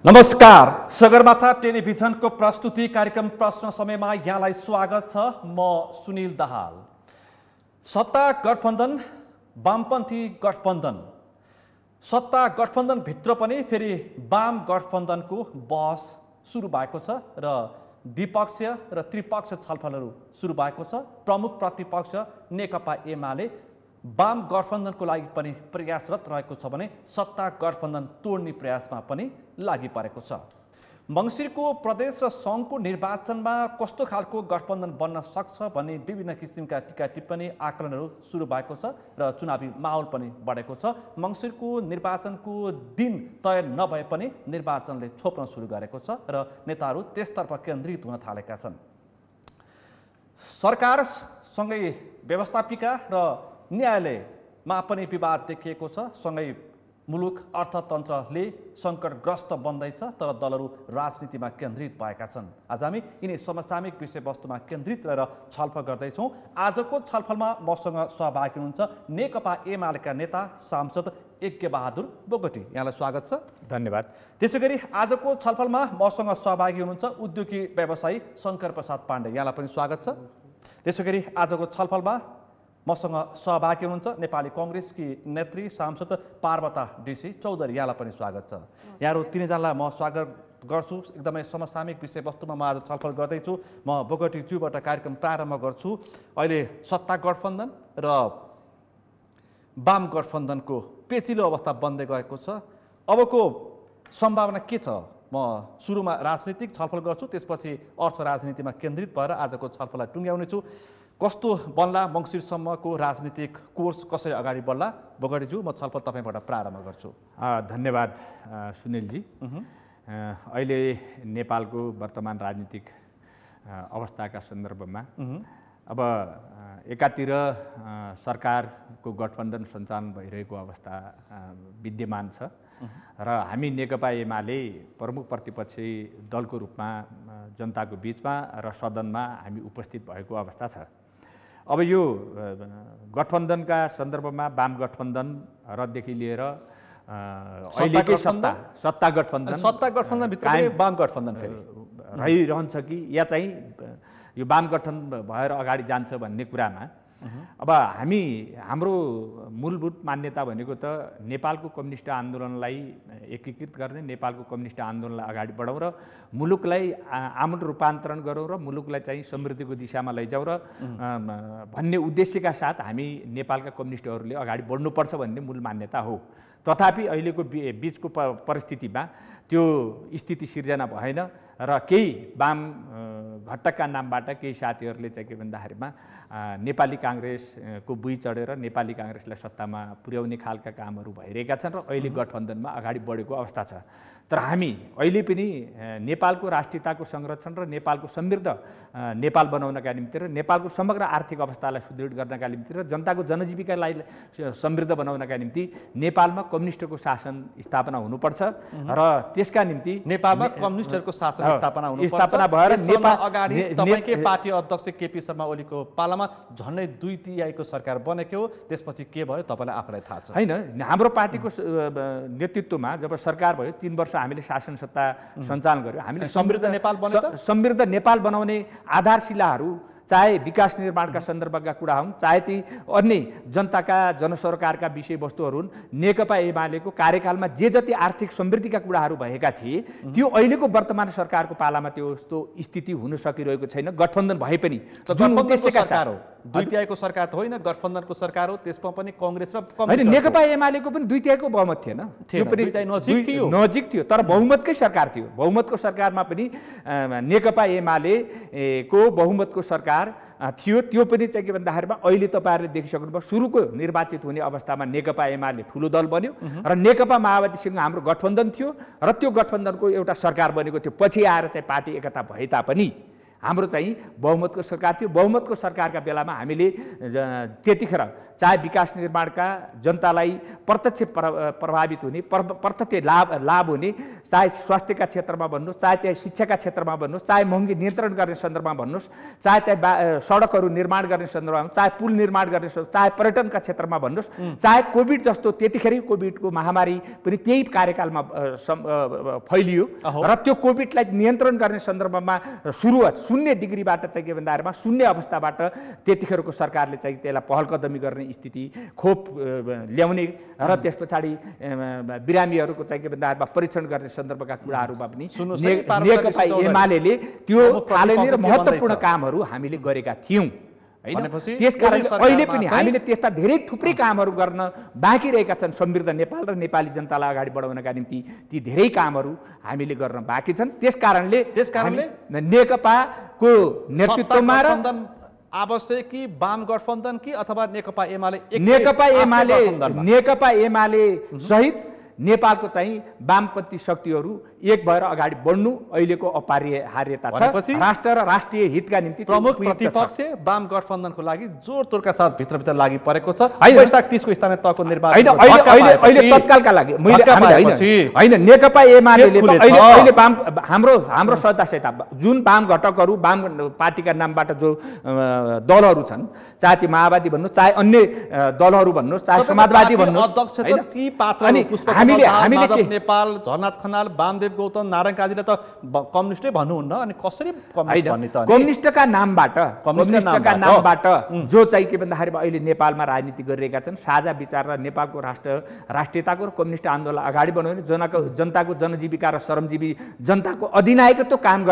नमस्कार, सगरमाथा टेलिभिजनको प्रस्तुति कार्यक्रम प्रश्न समयमा यहाँलाई स्वागत छ। म सुनिल दाहाल। सत्ता गठबन्धन, वामपन्थी गठबन्धन, सत्ता गठबन्धन भित्र पनि फेरि वाम गठबन्धनको बहस सुरु भएको छ र द्विपक्षीय र त्रिपक्षीय छलफलहरू सुरु भएको छ। प्रमुख प्रतिपक्ष नेकपा एमाले वाम गठबन्धनको लागि पनि प्रयासरत रहेको छ भने सत्ता गठबन्धन तोड्ने प्रयासमा पनि लागि परेको छ। मङ्सिरको प्रदेश र सङ्घको निर्वाचनमा कस्तो खालको गठबन्धन बन्न सक्छ भन्ने विभिन्न किसिमका टिका टिप्पणी आकलनहरू सुरु भएको छ र चुनावी माहौल पनि बढेको छ। मङ्सिरको निर्वाचनको दिन तय नभए पनि निर्वाचनले छोप्न सुरु गरेको छ र नेताहरू त्यसतर्फ केन्द्रित हुन थालेका छन्। सरकारसँगै व्यवस्थापिका र न्यायालयमा पनि विवाद देखिएको छ। सँगै मुलुक अर्थतन्त्रले सङ्कटग्रस्त बन्दैछ, तर दलहरू राजनीतिमा केन्द्रित भएका छन्। आज हामी यिनै समसामयिक विषयवस्तुमा केन्द्रित रहेर छलफल गर्दैछौँ। आजको छलफलमा मसँग सहभागी हुनुहुन्छ नेकपा एमालेका नेता सांसद यज्ञबहादुर बोगटी। यहाँलाई स्वागत छ। धन्यवाद। त्यसै गरी आजको छलफलमा मसँग सहभागी हुनुहुन्छ उद्योगी व्यवसायी शङ्कर प्रसाद पाण्डे। यहाँलाई पनि स्वागत छ। त्यसै गरी आजको छलफलमा मसँग सहभागी हुनुहुन्छ नेपाली कङ्ग्रेसकी नेत्री सांसद पार्वता डीसी चौधरी। यहाँलाई पनि स्वागत छ। यहाँहरू तिनैजनालाई म स्वागत गर्छु। एकदमै समसामयिक विषयवस्तुमा म आज छलफल गर्दैछु। म बोगटीज्यूबाट कार्यक्रम प्रारम्भ गर्छु। अहिले सत्ता गठबन्धन र वाम गठबन्धनको पेचिलो अवस्था बन्दै गएको छ। अबको सम्भावना के छ? म सुरुमा राजनीतिक छलफल गर्छु, त्यसपछि अर्थ राजनीतिमा केन्द्रित भएर आजको छलफललाई टुङ्ग्याउनेछु। कस्तो बन्ला मङ्सिरसम्मको राजनीतिक कोर्स, कसरी अगाडि बढ्ला? बोगटीज्यू, म छलफल तपाईँबाट प्रारम्भ गर्छु। धन्यवाद सुनिलजी। अहिले नेपालको वर्तमान राजनीतिक अवस्थाका सन्दर्भमा अब एकातिर सरकारको गठबन्धन सञ्चालन भइरहेको अवस्था विद्यमान छ र हामी नेकपा एमाले प्रमुख प्रतिपक्षी दलको रूपमा जनताको बिचमा र सदनमा हामी उपस्थित भएको अवस्था छ। अब यो गठबन्धनका सन्दर्भमा वाम गठबन्धन रदेखि लिएर अहिलेकै सत्ता गठबन्धन भित्र वाम गठबन्धन फेरि रहिरहन्छ कि या चाहिँ यो वाम गठबन्धन भएर अगाडि जान्छ भन्ने कुरामा अब हाम्रो मूलभूत मान्यता भनेको त नेपालको कम्युनिस्ट आन्दोलनलाई एकीकृत गर्ने, नेपालको कम्युनिस्ट आन्दोलनलाई अगाडि बढाउँ र मुलुकलाई आमूल रूपान्तरण गरौँ र मुलुकलाई चाहिँ समृद्धिको दिशामा लैजाउँ र भन्ने उद्देश्यका साथ हामी नेपालका कम्युनिस्टहरूले अगाडि बढ्नुपर्छ भन्ने मूल मान्यता हो। तथापि अहिलेको बिचको परिस्थितिमा त्यो स्थिति सिर्जना भएन र केही वाम घटकका नामबाट केही साथीहरूले चाहिँ के भन्दाखेरिमा नेपाली काङ्ग्रेसको बुई चढेर नेपाली काङ्ग्रेसलाई सत्तामा पुर्याउने खालका कामहरू भइरहेका छन् र अहिले गठबन्धनमा अगाडि बढेको अवस्था छ। तर हामी अहिले पनि नेपालको राष्ट्रियताको संरक्षण र नेपालको समृद्ध नेपाल बनाउनका निम्ति र नेपालको समग्र आर्थिक अवस्थालाई सुदृढ गर्नका निम्ति र जनताको जनजीविकालाई समृद्ध बनाउनका निम्ति नेपालमा कम्युनिस्टको शासन स्थापना हुनुपर्छ र त्यसका निम्ति नेपालमा कम्युनिस्टहरूको शासन स्थापना भएर नेपाल अगाडि तपाईँकै पार्टी अध्यक्ष केपी शर्मा ओलीको पालामा झन्डै 2/3 सरकार बनेको हो। त्यसपछि के भयो तपाईँलाई आफूलाई थाहा छ होइन? हाम्रो पार्टीको नेतृत्वमा जब सरकार भयो 3 वर्ष हामीले शासन सत्ता सञ्चालन गर्यो। हामीले समृद्ध नेपाल बनाउने आधारशिलाहरू, चाहे विकास निर्माणका सन्दर्भका कुरा हुन्, चाहे ती अन्य जनताका जनसरकारका विषयवस्तुहरू हुन्, नेकपा एमालेको कार्यकालमा जे जति आर्थिक समृद्धिका कुराहरू भएका थिए त्यो अहिलेको वर्तमान सरकारको पालामा त्यस्तो स्थिति हुन सकिरहेको छैन। गठबन्धन भए पनि सरकार हो, 2/3 सरकार त होइन, गठबन्धनको सरकार हो। त्यसमा पनि कङ्ग्रेस र नेकपा एमालेको पनि 2/3 बहुमत थिएन, त्यो पनि नजिक थियो, तर बहुमतकै सरकार थियो। बहुमतको सरकारमा पनि नेकपा एमालेको बहुमतको सरकार थियो। त्यो पनि चाहिँ के भन्दाखेरिमा अहिले तपाईँहरूले देखिसक्नुभयो सुरुको निर्वाचित हुने अवस्थामा नेकपा एमाले ठुलो दल बन्यो र नेकपा माओवादीसँग हाम्रो गठबन्धन थियो र त्यो गठबन्धनको एउटा सरकार बनेको थियो। पछि आएर चाहिँ पार्टी एकता भए तापनि हाम्रो चाहिँ बहुमतको सरकार थियो। बहुमतको सरकारका बेलामा हामीले त्यतिखेर चाहे विकास निर्माणका जनतालाई प्रत्यक्ष प्रभावित हुने प्रत्यक्ष लाभ हुने, चाहे स्वास्थ्यका क्षेत्रमा भन्नुहोस्, चाहे त्यहाँ शिक्षाका क्षेत्रमा भन्नुहोस्, चाहे महँगी नियन्त्रण गर्ने सन्दर्भमा भन्नुहोस्, चाहे सडकहरू निर्माण गर्ने सन्दर्भमा, चाहे पुल निर्माण गर्ने, चाहे पर्यटनका क्षेत्रमा भन्नुहोस्, चाहे कोभिड जस्तो त्यतिखेरै कोभिडको महामारी पनि त्यही कार्यकालमा फैलियो र त्यो कोभिडलाई नियन्त्रण गर्ने सन्दर्भमा सुरुवात 0 डिग्रीबाट चाहिँ के भन्दाखेरिमा शून्य अवस्थाबाट त्यतिखेरको सरकारले चाहिँ त्यसलाई पहल कदमी गर्ने स्थिति, खोप ल्याउने र त्यस पछाडि बिरामीहरूको चाहिँ के भन्दाखेरिमा परीक्षण गर्ने सन्दर्भका कुराहरूमा पनि नेकपा एमाले त्यो थालनी र महत्त्वपूर्ण कामहरू हामीले गरेका थियौँ हैन। त्यसकारण अहिले पनि हामीले त्यस्ता धेरै थुप्रै कामहरू गर्न बाँकी रहेका छन्। समृद्ध नेपाल र नेपाली जनतालाई अगाडि बढाउनका निम्ति ती धेरै कामहरू हामीले गर्न बाँकी छन्। त्यसकारणले नेकपाको नेतृत्वमा र आवश्यक कि वाम गठबन्धन कि अथवा नेकपा एमाले सहित नेपालको चाहिँ वामपन्थी शक्तिहरू एक भएर अगाडि बढ्नु अहिलेको अपरिहार्यता छ। राष्ट्र र राष्ट्रिय हितका निम्ति प्रमुख प्रतिपक्ष वाम गठबन्धनको लागि जोडतोडका साथ भित्रभित्र लागि परेको छ। वैशाख 30 को स्थानीय तहको निर्वाचन अहिले तत्कालका लागि होइन नेकपा एमाले अहिले हाम्रो सदस्यता जुन वाम घटकहरू वाम पार्टीका नामबाट जो दलहरू छन्, चाहे ती माओवादी भन्नुहोस्, चाहे अन्य दलहरू भन्नुहोस्, चाहे समाजवादी भन्नुहोस्, हामीले नेपाल, झरनाथ खनाल, वामदेव गौतम, नारायण काजीले त कम्युनिस्टै भन्नुहुन्न, अनि कसरी कम्युनिस्टका नामबाट जो चाहिँ के भन्दाखेरि अहिले नेपालमा राजनीति गरिरहेका छन्, साझा विचार र नेपालको राष्ट्रियताको र कम्युनिस्ट आन्दोलन अगाडि बढाउने, जनताको जनजीविका र श्रमजीवी जनताको अधिनायकत्व कायम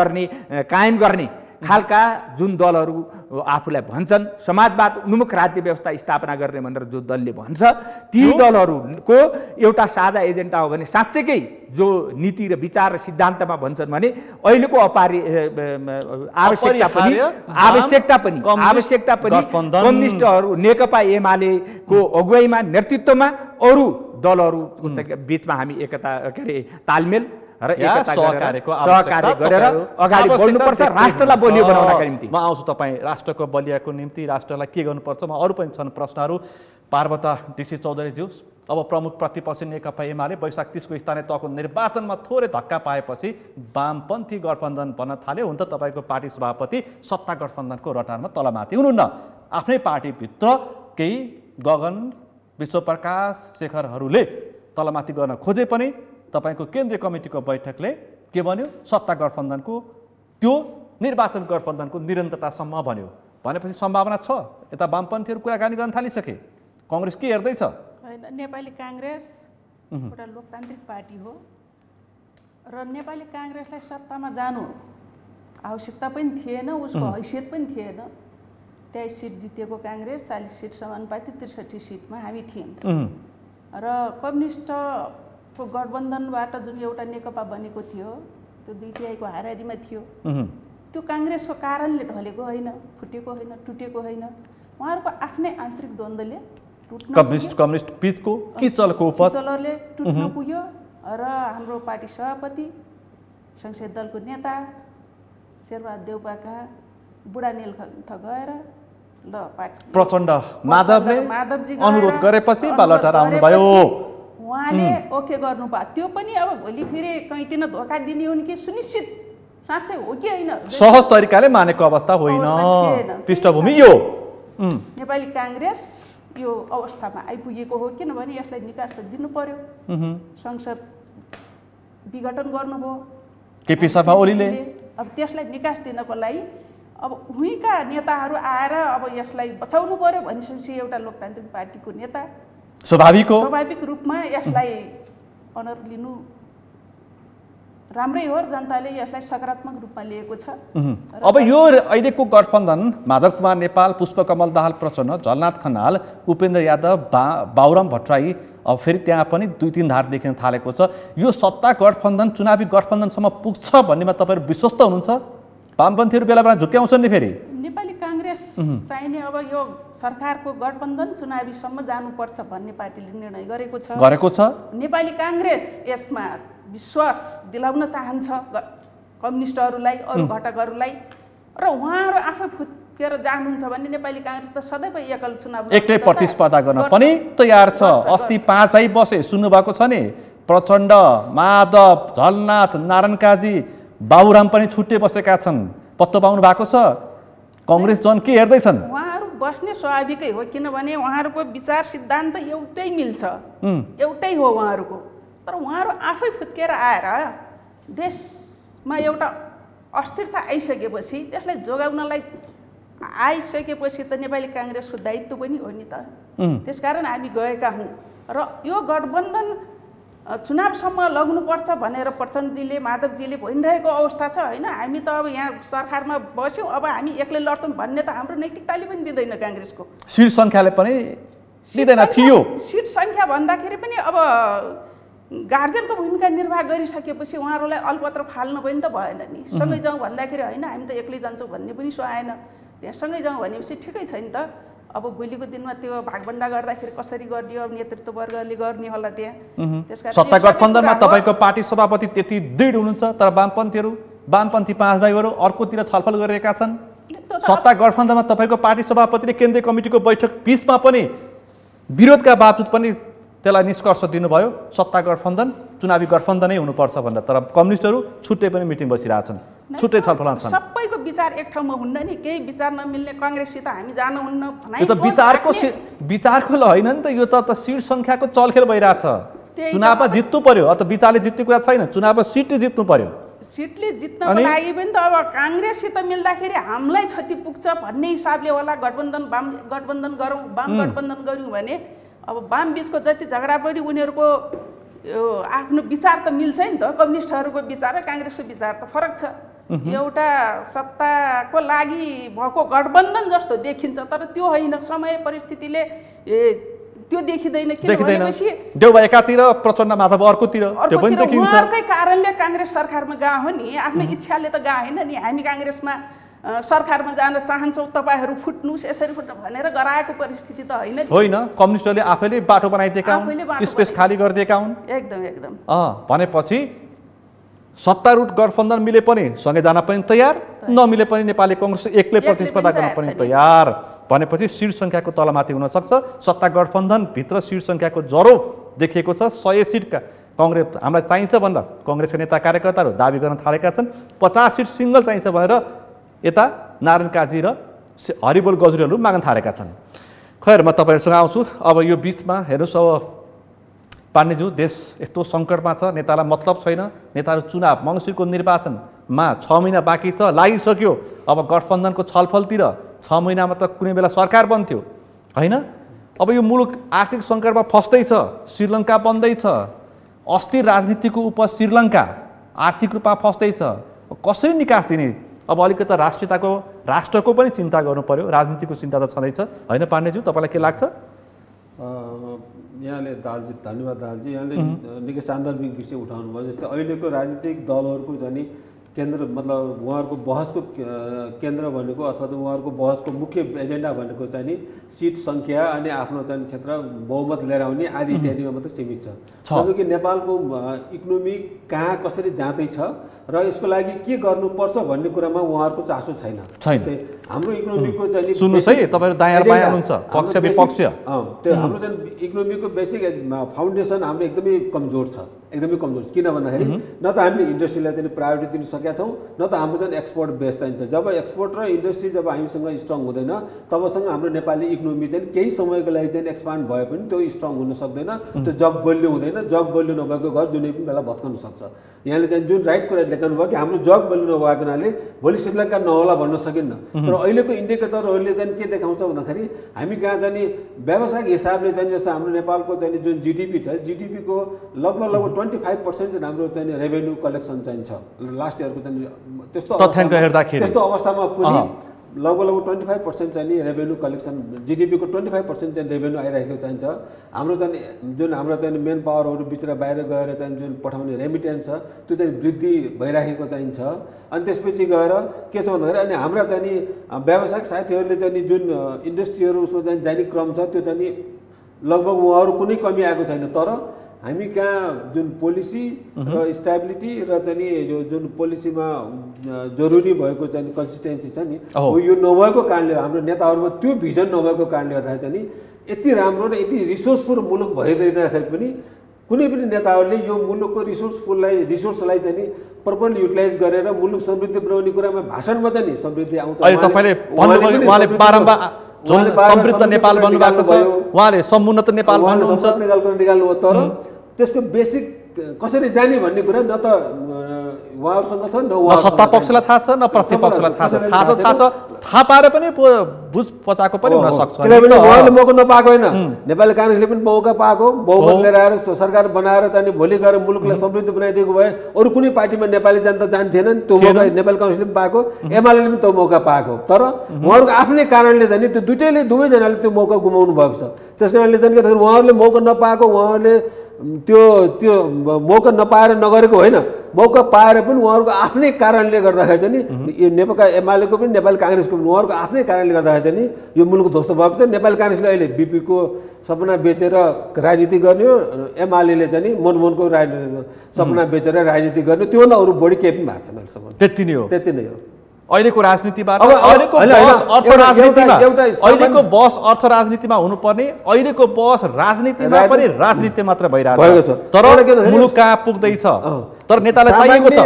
गर्ने खालका जुन दलहरू आफूलाई भन्छन्, समाजवाद उन्मुख राज्य व्यवस्था स्थापना गर्ने भनेर जो दलले भन्छ, ती दलहरूको एउटा साझा एजेन्डा हो भने साँच्चैकै जो नीति र विचार र सिद्धान्तमा भन्छन् भने अहिलेको आवश्यकता पनि कम्युनिस्टहरू नेकपा एमालेको अगुवाईमा नेतृत्वमा अरू दलहरूको बीचमा हामी एकता के अरे तालमेल र सहकार्य गरेर अगाडि बढ्नुपर्छ राष्ट्रलाई बलियो बनाउनका निम्ति। म आउँछु तपाईँ राष्ट्रको बलियाको निम्ति राष्ट्रलाई के गर्नुपर्छ। म अरू पनि छन् प्रश्नहरू। पार्वता डीसी चौधरीज्यू, अब प्रमुख प्रतिपक्ष नेकपा एमाले वैशाख 30 को स्थानीय तहको निर्वाचनमा थोरै धक्का पाएपछि वामपन्थी गठबन्धन बन्न थाल्यो। हुन त तपाईँको पार्टी सभापति सत्ता गठबन्धनको रटारमा तलमाथि हुनुहुन्न। आफ्नै पार्टीभित्र केही गगन, विश्वप्रकाश, शेखरहरूले तलमाथि गर्न खोजे पनि तपाईको केन्द्रीय कमिटीको बैठकले के भन्यो? सत्ता गठबन्धनको त्यो निर्वाचन गठबन्धनको निरन्तरतासम्म भन्यो। भनेपछि सम्भावना छ यता वामपन्थीहरू कुराकानी गर्न थालिसके। कांग्रेस के हेर्दैछ? हैन, नेपाली कांग्रेस एउटा लोकतान्त्रिक पार्टी हो र नेपाली कांग्रेसलाई सत्तामा जानु आवश्यकता पनि थिएन, उसको हैसियत पनि थिएन। 23 सिट जितेको कांग्रेस 40 सिट समानुपातिक 63 सिटमा हामी थियौं र कम्युनिस्टको गठबन्धनबाट जुन एउटा नेकपा बनेको थियो त्यो 2 तिहाईको हाराहारीमा थियो। त्यो कांग्रेसको कारणले ढलेको होइन, फुटेको होइन, टुटेको होइन। उहाँहरूको आफ्नै आन्तरिक द्वन्द्वले कम्युनिस्ट पिचको किचलको उपज किचलले टुट्न पुग्यो र हाम्रो पार्टी सभापति संसदीय दलको नेता शेरबहादुर देउपाका बुढा नीलकण्ठ गएर ल पार्टी प्रचण्ड माधवजी अनुरोध गरेपछि बालटार आउनुभयो। उहाँले ओके गर्नु भयो। त्यो पनि अब भोलि फेरि कहीँतिर धोका दिने हुन् कि सुनिश्चित साँच्चै हो कि होइन, सहज तरिकाले मानेको अवस्था होइन। पृष्ठभूमि यो नेपाली कांग्रेस यो अवस्थामा आइपुगेको हो। किनभने यसलाई निकास त दिनु पर्यो। संसद विघटन गर्नुभयो केपी शर्मा ओलीले। अब त्यसलाई निकास दिनको लागि अब उहीका नेताहरू आएर अब यसलाई बचाउनु पर्यो भनिसकेपछि एउटा लोकतान्त्रिक पार्टीको नेता स्वाभाविक रूपमा यसलाई अनर लिनु राम्रै हो। जनताले यसलाई सकारात्मक रूपमा लिएको छ। अब यो अहिलेको गठबन्धन माधव कुमार नेपाल, पुष्पकमल दाहाल प्रचण्ड, झलनाथ खनाल, उपेन्द्र यादव, बाबुराम भट्टराई, अब फेरि त्यहाँ पनि 2-3 धार देखिन थालेको छ। यो सत्ता गठबन्धन चुनावी गठबन्धनसम्म पुग्छ भन्नेमा तपाईँहरू विश्वस्त हुनुहुन्छ? वामपन्थीहरू बेला बेला झुक्क्याउँछन् नि फेरि। नेपाली कांग्रेस चाहिने अब यो सरकारको गठबन्धन चुनावीसम्म जानुपर्छ भन्ने पार्टीले निर्णय गरेको छ। नेपाली कांग्रेस यसमा विश्वास दिलाउन चाहन्छ कम्युनिस्टहरूलाई, अरू घटकहरूलाई र उहाँहरू आफै फुत्केर जानुहुन्छ भने नेपाली काङ्ग्रेस त सदैव एकल चुनाव एक्लै प्रतिस्पर्धा गर्न पनि तयार छ। अस्ति 5 भाइ बसे, सुन्नुभएको छ नि, प्रचण्ड, माधव, झलनाथ, नारायण काजी, बाबुराम पनि छुट्टै बसेका छन्। पत्तो पाउनु भएको छ? कङ्ग्रेस जन के हेर्दैछन्? उहाँहरू बस्ने स्वाभाविकै हो, किनभने उहाँहरूको विचार सिद्धान्त एउटै मिल्छ, एउटै हो उहाँहरूको। तर उहाँहरू आफै फुत्केर आएर देशमा एउटा अस्थिरता आइसकेपछि त्यसलाई जोगाउनलाई आइसकेपछि त नेपाली काङ्ग्रेसको दायित्व पनि हो नि त। त्यसकारण हामी गएका हौँ र यो गठबन्धन चुनावसम्म लग्नुपर्छ भनेर प्रचण्डजीले, माधवजीले भनिरहेको अवस्था छ होइन। हामी त अब यहाँ सरकारमा बस्यौँ, अब हामी एक्लै लड्छौँ भन्ने त हाम्रो नैतिकताले पनि दिँदैन। काङ्ग्रेसको सिट सङ्ख्याले पनि दिँदैन थियो। सिट सङ्ख्या भन्दाखेरि पनि अब गार्जियनको भूमिका निर्वाह गरिसकेपछि उहाँहरूलाई अलपत्र फाल्नु पनि त भएन नि। सँगै जाउँ भन्दाखेरि होइन हामी त एक्लै जान्छौँ भन्ने पनि सुहाएन। त्यहाँ सँगै जाउँ भनेपछि ठिकै छ नि त। अब भोलिको दिनमा त्यो भागभन्डा गर्दाखेरि कसरी गर्ने हो, नेतृत्व वर्गले गर्ने होला त्यहाँ। त्यसकारण सत्ता गठबन्धनमा तपाईँको पार्टी सभापति त्यति दृढ हुनुहुन्छ, तर वामपन्थी 5 भाइहरू अर्कोतिर छलफल गरिरहेका छन्। सत्ता गठबन्धनमा तपाईँको पार्टी सभापतिले केन्द्रीय कमिटीको बैठक बिचमा पनि विरोधका बावजुद पनि त्यसलाई निष्कर्ष दिनुभयो, सत्ता गठबन्धन चुनावी गठबन्धनै हुनुपर्छ भनेर। तर कम्युनिस्टहरू छुट्टै पनि मिटिङ बसिरहेछन्, छुट्टै छलफल छन्। सबैको विचार एक ठाउँमा हुन्न नि, केही विचार नमिल्ने काङ्ग्रेससित हामी जानुहुन्न भनाइ। यो त विचारको होइन नि त, यो त सिट सङ्ख्याको चलखेल भइरहेछ। चुनावमा जित्नु पर्यो, अब त विचारले जित्ने कुरा छैन, चुनावमा सिटले जित्नु पर्यो। सिटले जित्नको लागि पनि त अब काङ्ग्रेससित मिल्दाखेरि हामीलाई क्षति पुग्छ भन्ने हिसाबले होला गठबन्धन गरौँ, वाम गठबन्धन गऱ्यौँ भने अब वाम बिचको जति झगडा पनि उनीहरूको आफ्नो विचार त मिल्छ नि त। कम्युनिस्टहरूको विचार र काङ्ग्रेसको विचार त फरक छ। एउटा सत्ताको लागि भएको गठबन्धन जस्तो देखिन्छ, तर त्यो होइन। समय परिस्थितिले त्यो देखिँदैन। किनभनेपछि देउबा एकातिर, प्रचण्ड माधव अर्कोतिर, त्यो पनि देखिन्छ। उहाँहरूकै कारणले काङ्ग्रेस सरकारमा गए हो नि, आफ्नो इच्छाले त गए होइन नि। हामी काङ्ग्रेसमा सरकारमा जान चाहन्छौँ, तपाईँहरू फुट्नुहोस्, यसरी फुट्नु भनेर गराएको परिस्थिति त होइन। कम्युनिस्टहरूले आफैले बाटो बनाइदिएका हुन्, स्पेस खाली गरिदिएका हुन्। एकदम भनेपछि सत्तारूढ गठबन्धन मिले पनि सँगै जान पनि तयार, नमिले पनि नेपाली कङ्ग्रेस एक्लै प्रतिस्पर्धा गर्न पनि तयार। भनेपछि सिट सङ्ख्याको तलमाथि हुनसक्छ। सत्ता गठबन्धनभित्र सिट सङ्ख्याको जरो देखिएको छ। 100 सिटका कङ्ग्रेस हामीलाई चाहिन्छ भनेर कङ्ग्रेसका नेता कार्यकर्ताहरू दाबी गर्न थालेका छन्। 50 सिट सिङ्गल चाहिन्छ भनेर यता नारायण काजी र हरिबोल गजुरीहरू माग्न थालेका छन्। खैर, म तपाईँहरूसँग आउँछु। अब यो बिचमा हेर्नुहोस्, अब पाण्डेज्यू, देश यस्तो सङ्कटमा छ, नेतालाई मतलब छैन। नेताहरू चुनाव मङ्सिरको निर्वाचनमा 6 महिना बाँकी छ, लागिसक्यो। अब गठबन्धनको छलफलतिर 6 महिनामा त कुनै बेला सरकार बन्थ्यो होइन। अब यो मुलुक आर्थिक सङ्कटमा फस्दैछ, श्रीलङ्का बन्दैछ, अस्थिर राजनीतिको उप श्रीलङ्का आर्थिक रूपमा फस्दैछ। कसरी निकास दिने? अब अलिकति राष्ट्रको पनि चिन्ता गर्नु पर्यो, राजनीतिको चिन्ता त छँदैछ होइन। पाण्डेज्यू, तपाईँलाई के लाग्छ? यहाँले दालजी, धन्यवाद दालजी, यहाँले निकै सान्दर्भिक विषय उठाउनु भयो। जस्तै अहिलेको राजनीतिक दलहरूको चाहिँ केन्द्र, मतलब उहाँहरूको बहसको केन्द्र भनेको अथवा त उहाँहरूको बहसको मुख्य एजेन्डा भनेको चाहिँ नि सिट सङ्ख्या अनि आफ्नो चाहिँ क्षेत्र बहुमत लिएर आउने आदि इत्यादिमा मात्रै सीमित छ। जब कि नेपालको इकोनोमी कहाँ कसरी जाँदैछ र यसको लागि के गर्नुपर्छ भन्ने कुरामा उहाँहरूको चासो छैन। हाम्रो इकोनोमीको चाहिँ सुन्नुहोस् है, तपाईँहरू दायाँ बायाँ हुनुहुन्छ, पक्ष विपक्ष। त्यो हाम्रो चाहिँ इकोनोमीको बेसिक फाउन्डेसन हाम्रो एकदमै कमजोर छ, एकदमै कमजोर छ। किन भन्दाखेरि न त हामीले इन्डस्ट्रीलाई चाहिँ प्रायोरिटी दिन सकेका छौँ, न त हाम्रो चाहिँ एक्सपोर्ट बेस चाहिन्छ। जब एक्सपोर्ट र इन्डस्ट्री जब हामीसँग स्ट्रङ हुँदैन, तबसँग हाम्रो नेपाली इकोनोमी चाहिँ केही समयको लागि चाहिँ एक्सपान्ड भए पनि त्यो स्ट्रङ हुन सक्दैन, त्यो जब बलियो हुँदैन। जब बलियो नभएको घर जुनै पनि बेला भत्कन सक्छ। यहाँले चाहिँ जुन राइट कुरा लेख्नु भयो कि हाम्रो जब बलियो नभएको हुनाले भोलि श्रीलङ्का नहोला भन्न सकिन्न। तर अहिलेको इन्डिकेटरहरूले चाहिँ के देखाउँछ भन्दाखेरि हामी कहाँ चाहिँ व्यावसायिक हिसाबले चाहिँ जस्तो हाम्रो नेपालको चाहिँ जुन जिडिपी छ, जिडिपीको लगभग 25% चाहिँ हाम्रो चाहिँ रेभेन्यू कलेक्सन चाहिँ छ लास्ट इयरको। चाहिँ त्यस्तो अवस्थामा पनि लगभग 25% चाहिँ रेभेन्यू कलेक्सन, जिडिपीको 25% चाहिँ रेभेन्यू आइरहेको चाहिन्छ। हाम्रो चाहिँ जुन हाम्रो चाहिँ मेन पावरहरू बिचरा बाहिर गएर चाहिँ जुन पठाउने रेमिटेन्स छ त्यो चाहिँ वृद्धि भइराखेको चाहिन्छ। अनि त्यसपछि गएर के छ भन्दाखेरि अनि हाम्रा चाहिँ व्यावसायिक साथीहरूले चाहिँ जुन इन्डस्ट्रीहरू उसमा चाहिँ जाने क्रम छ त्यो चाहिँ लगभग उहाँहरू कुनै कमी आएको छैन। तर हामी कहाँ जुन पोलिसी र स्टेबिलिटी र चाहिँ यो जुन पोलिसीमा जरुरी भएको चाहिँ कन्सिस्टेन्सी छ नि यो नभएको कारणले हाम्रो नेताहरूमा त्यो भिजन नभएको कारणले गर्दाखेरि चाहिँ यति राम्रो र यति रिसोर्सफुल मुलुक भइदिँदाखेरि पनि कुनै पनि नेताहरूले यो मुलुकको रिसोर्सलाई चाहिँ प्रपरली युटिलाइज गरेर मुलुक समृद्धि बनाउने कुरामा भाषणमा चाहिँ नि समृद्धि आउँछ। अहिले तपाईँले भन्नुभयो उहाँले बारम्बार समृद्ध नेपाल भन्नुभएको छ, उहाँले समुन्नत नेपाल भन्नुहुन्छ, निकाल्नु तर त्यसको बेसिक कसरी जाने भन्ने कुरा न त उहाँहरूसँग छ न सत्ता पक्षलाई थाहा छ न प्रतिपक्षलाई थाहा छ थाहा पाएर पनि बुझ पचाएको पनि हुन सक्छ। किनभने उहाँले मौका नपाएको होइन, नेपाली काङ्ग्रेसले पनि मौका पाएको, बहुमत लिएर आएर सरकार बनाएर चाहिँ भोलि गएर मुलुकलाई समृद्ध बनाइदिएको भए अरू कुनै पार्टीमा नेपाली जनता जान्थेन नि, त्यो मौका नेपाली काङ्ग्रेसले पनि पाएको, एमाले पनि त्यो मौका पाएको। तर उहाँहरूको आफ्नै कारणले चाहिँ त्यो दुवैजनाले त्यो मौका गुमाउनु भएको छ। त्यस कारणले चाहिँ उहाँहरूले मौका नपाएको, उहाँहरूले त्यो मौका नपाएर नगरेको होइन, मौका पाएर पनि उहाँहरूको आफ्नै कारणले गर्दाखेरि चाहिँ नि नेपालका एमालेको पनि नेपाली काङ्ग्रेसको पनि उहाँहरूको आफ्नै कारणले गर्दाखेरि चाहिँ नि यो मुलुक ध्वस्त भएको छ। नेपाली काङ्ग्रेसले अहिले बिपीको सपना बेचेर राजनीति गर्ने हो, एमाले चाहिँ नि मनमोहनको सपना बेचेर राजनीति गर्ने, त्योभन्दा अरू बढी केही पनि भएको छैन अहिलेसम्म। त्यति नै हो अहिलेको राजनीतिबाट। अहिलेको बस अर्थ राजनीतिमा हुनुपर्ने अहिलेको बस राजनीतिमा पनि राजनीति मात्र भइरहेको छ, तर मुलुक कहाँ पुग्दैछ। तर नेतालाई चाहिएको छ,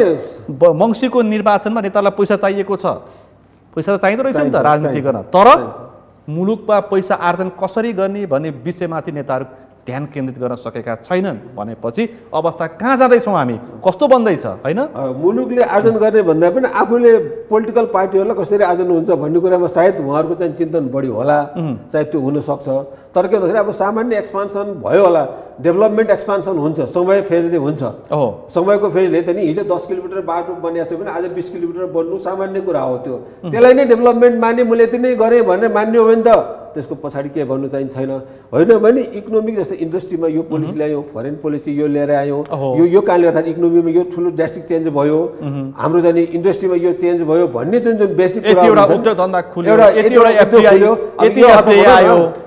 मङ्सिरको निर्वाचनमा नेतालाई पैसा चाहिएको छ, पैसा त चाहिँदो रहेछ नि त राजनीति गर्न, तर मुलुकमा पैसा आर्जन कसरी गर्ने भन्ने विषयमा चाहिँ नेताहरू ध्यान केन्द्रित गर्न सकेका छैनन् भनेपछि अवस्था कहाँ जाँदैछौँ हामी, कस्तो बन्दैछ होइन। मुलुकले आर्जन गर्ने भन्दा पनि आफूले पोलिटिकल पार्टीहरूलाई कसरी आर्जन हुन्छ भन्ने कुरामा सायद उहाँहरूको चाहिँ चिन्तन बढी होला, सायद त्यो हुनसक्छ। तर के भन्दाखेरि अब सामान्य एक्सपान्सन भयो होला, डेभलपमेन्ट एक्सपान्सन हुन्छ, समय फेजले हुन्छ। समयको फेजले चाहिँ हिजो 10 किलोमिटर बाटो बनिएको छ भने आज 20 किलोमिटर बन्नु सामान्य कुरा हो। त्यसलाई नै डेभलपमेन्ट मान्ने, मैले यति नै गरेँ भनेर मान्ने हो भने त त्यसको पछाडि के भन्नु चाहिँ छैन। होइन भने इकोनोमिक जस्तो इन्डस्ट्रीमा यो पोलिसी ल्यायौँ, फरेन पोलिसी यो लिएर आयौँ, यो कारणले गर्दा इकोनोमीमा यो ठुलो ड्रास्टिक चेन्ज भयो, हाम्रो चाहिँ इन्डस्ट्रीमा यो चेन्ज भयो भन्ने जुन बेसिक कुरा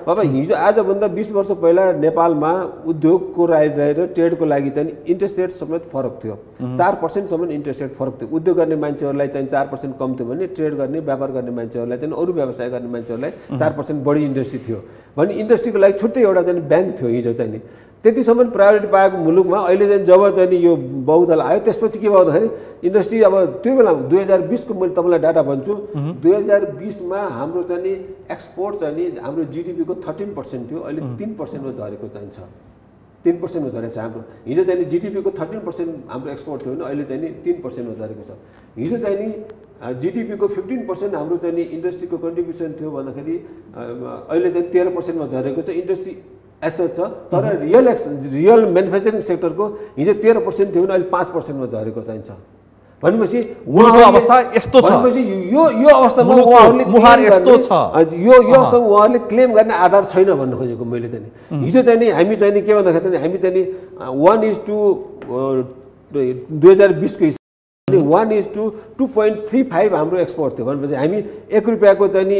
अब हिजो आजभन्दा 20 वर्ष पहिला नेपालमा उद्योगको रहेर ट्रेडको लागि चाहिँ इन्ट्रेस्ट रेट समेत फरक थियो, 4%सम्म इन्ट्रेस्ट रेट फरक थियो। उद्योग गर्ने मान्छेहरूलाई चाहिँ 4% कम थियो भने ट्रेड गर्ने व्यापार गर्ने मान्छेहरूलाई चाहिँ अरू व्यवसाय गर्ने मान्छेहरूलाई 4% बढी इन्डस्ट्री थियो भने इन्डस्ट्रीको लागि छुट्टै एउटा चाहिँ ब्याङ्क थियो हिजो चाहिँ नि। त्यतिसम्म प्रायोरिटी पाएको मुलुकमा अहिले चाहिँ जब चाहिँ यो बहुदल आयो त्यसपछि के भयो भन्दाखेरि इन्डस्ट्री अब त्यो बेला 2020को मैले तपाईँलाई डाटा भन्छु, 2020मा हाम्रो चाहिँ एक्सपोर्ट चाहिँ हाम्रो जिडिपीको 13% थियो, अहिले 3%मा झरेको चाहिँ छ, 3%मा झरेको छ हाम्रो। हिजो चाहिँ जिडिपीको 13% हाम्रो एक्सपोर्ट थियो भने अहिले चाहिँ 3%मा झरेको छ। हिजो चाहिँ नि जिडिपीको 15% हाम्रो चाहिँ इन्डस्ट्रीको कन्ट्रिब्युसन थियो भन्दाखेरि अहिले चाहिँ 13%मा झरेको छ। इन्डस्ट्री यस्तो छ, तर रियल म्यानुफ्याक्चरिङ सेक्टरको हिजो 13% थियो भने अहिले 5%मा झरेको चाहिन्छ भनेपछि उहाँको अवस्था यस्तो छ। भनेपछि यो अवस्थामा उहाँहरूले उहाँहरूले क्लेम गर्ने आधार छैन भन्न खोजेको मैले चाहिँ। हिजो चाहिँ नि हामी चाहिँ नि के भन्दाखेरि हामी चाहिँ नि 1:2020को 1:2.35 हाम्रो एक्सपोर्ट थियो भनेपछि हामी 1 रुपियाँको चाहिँ नि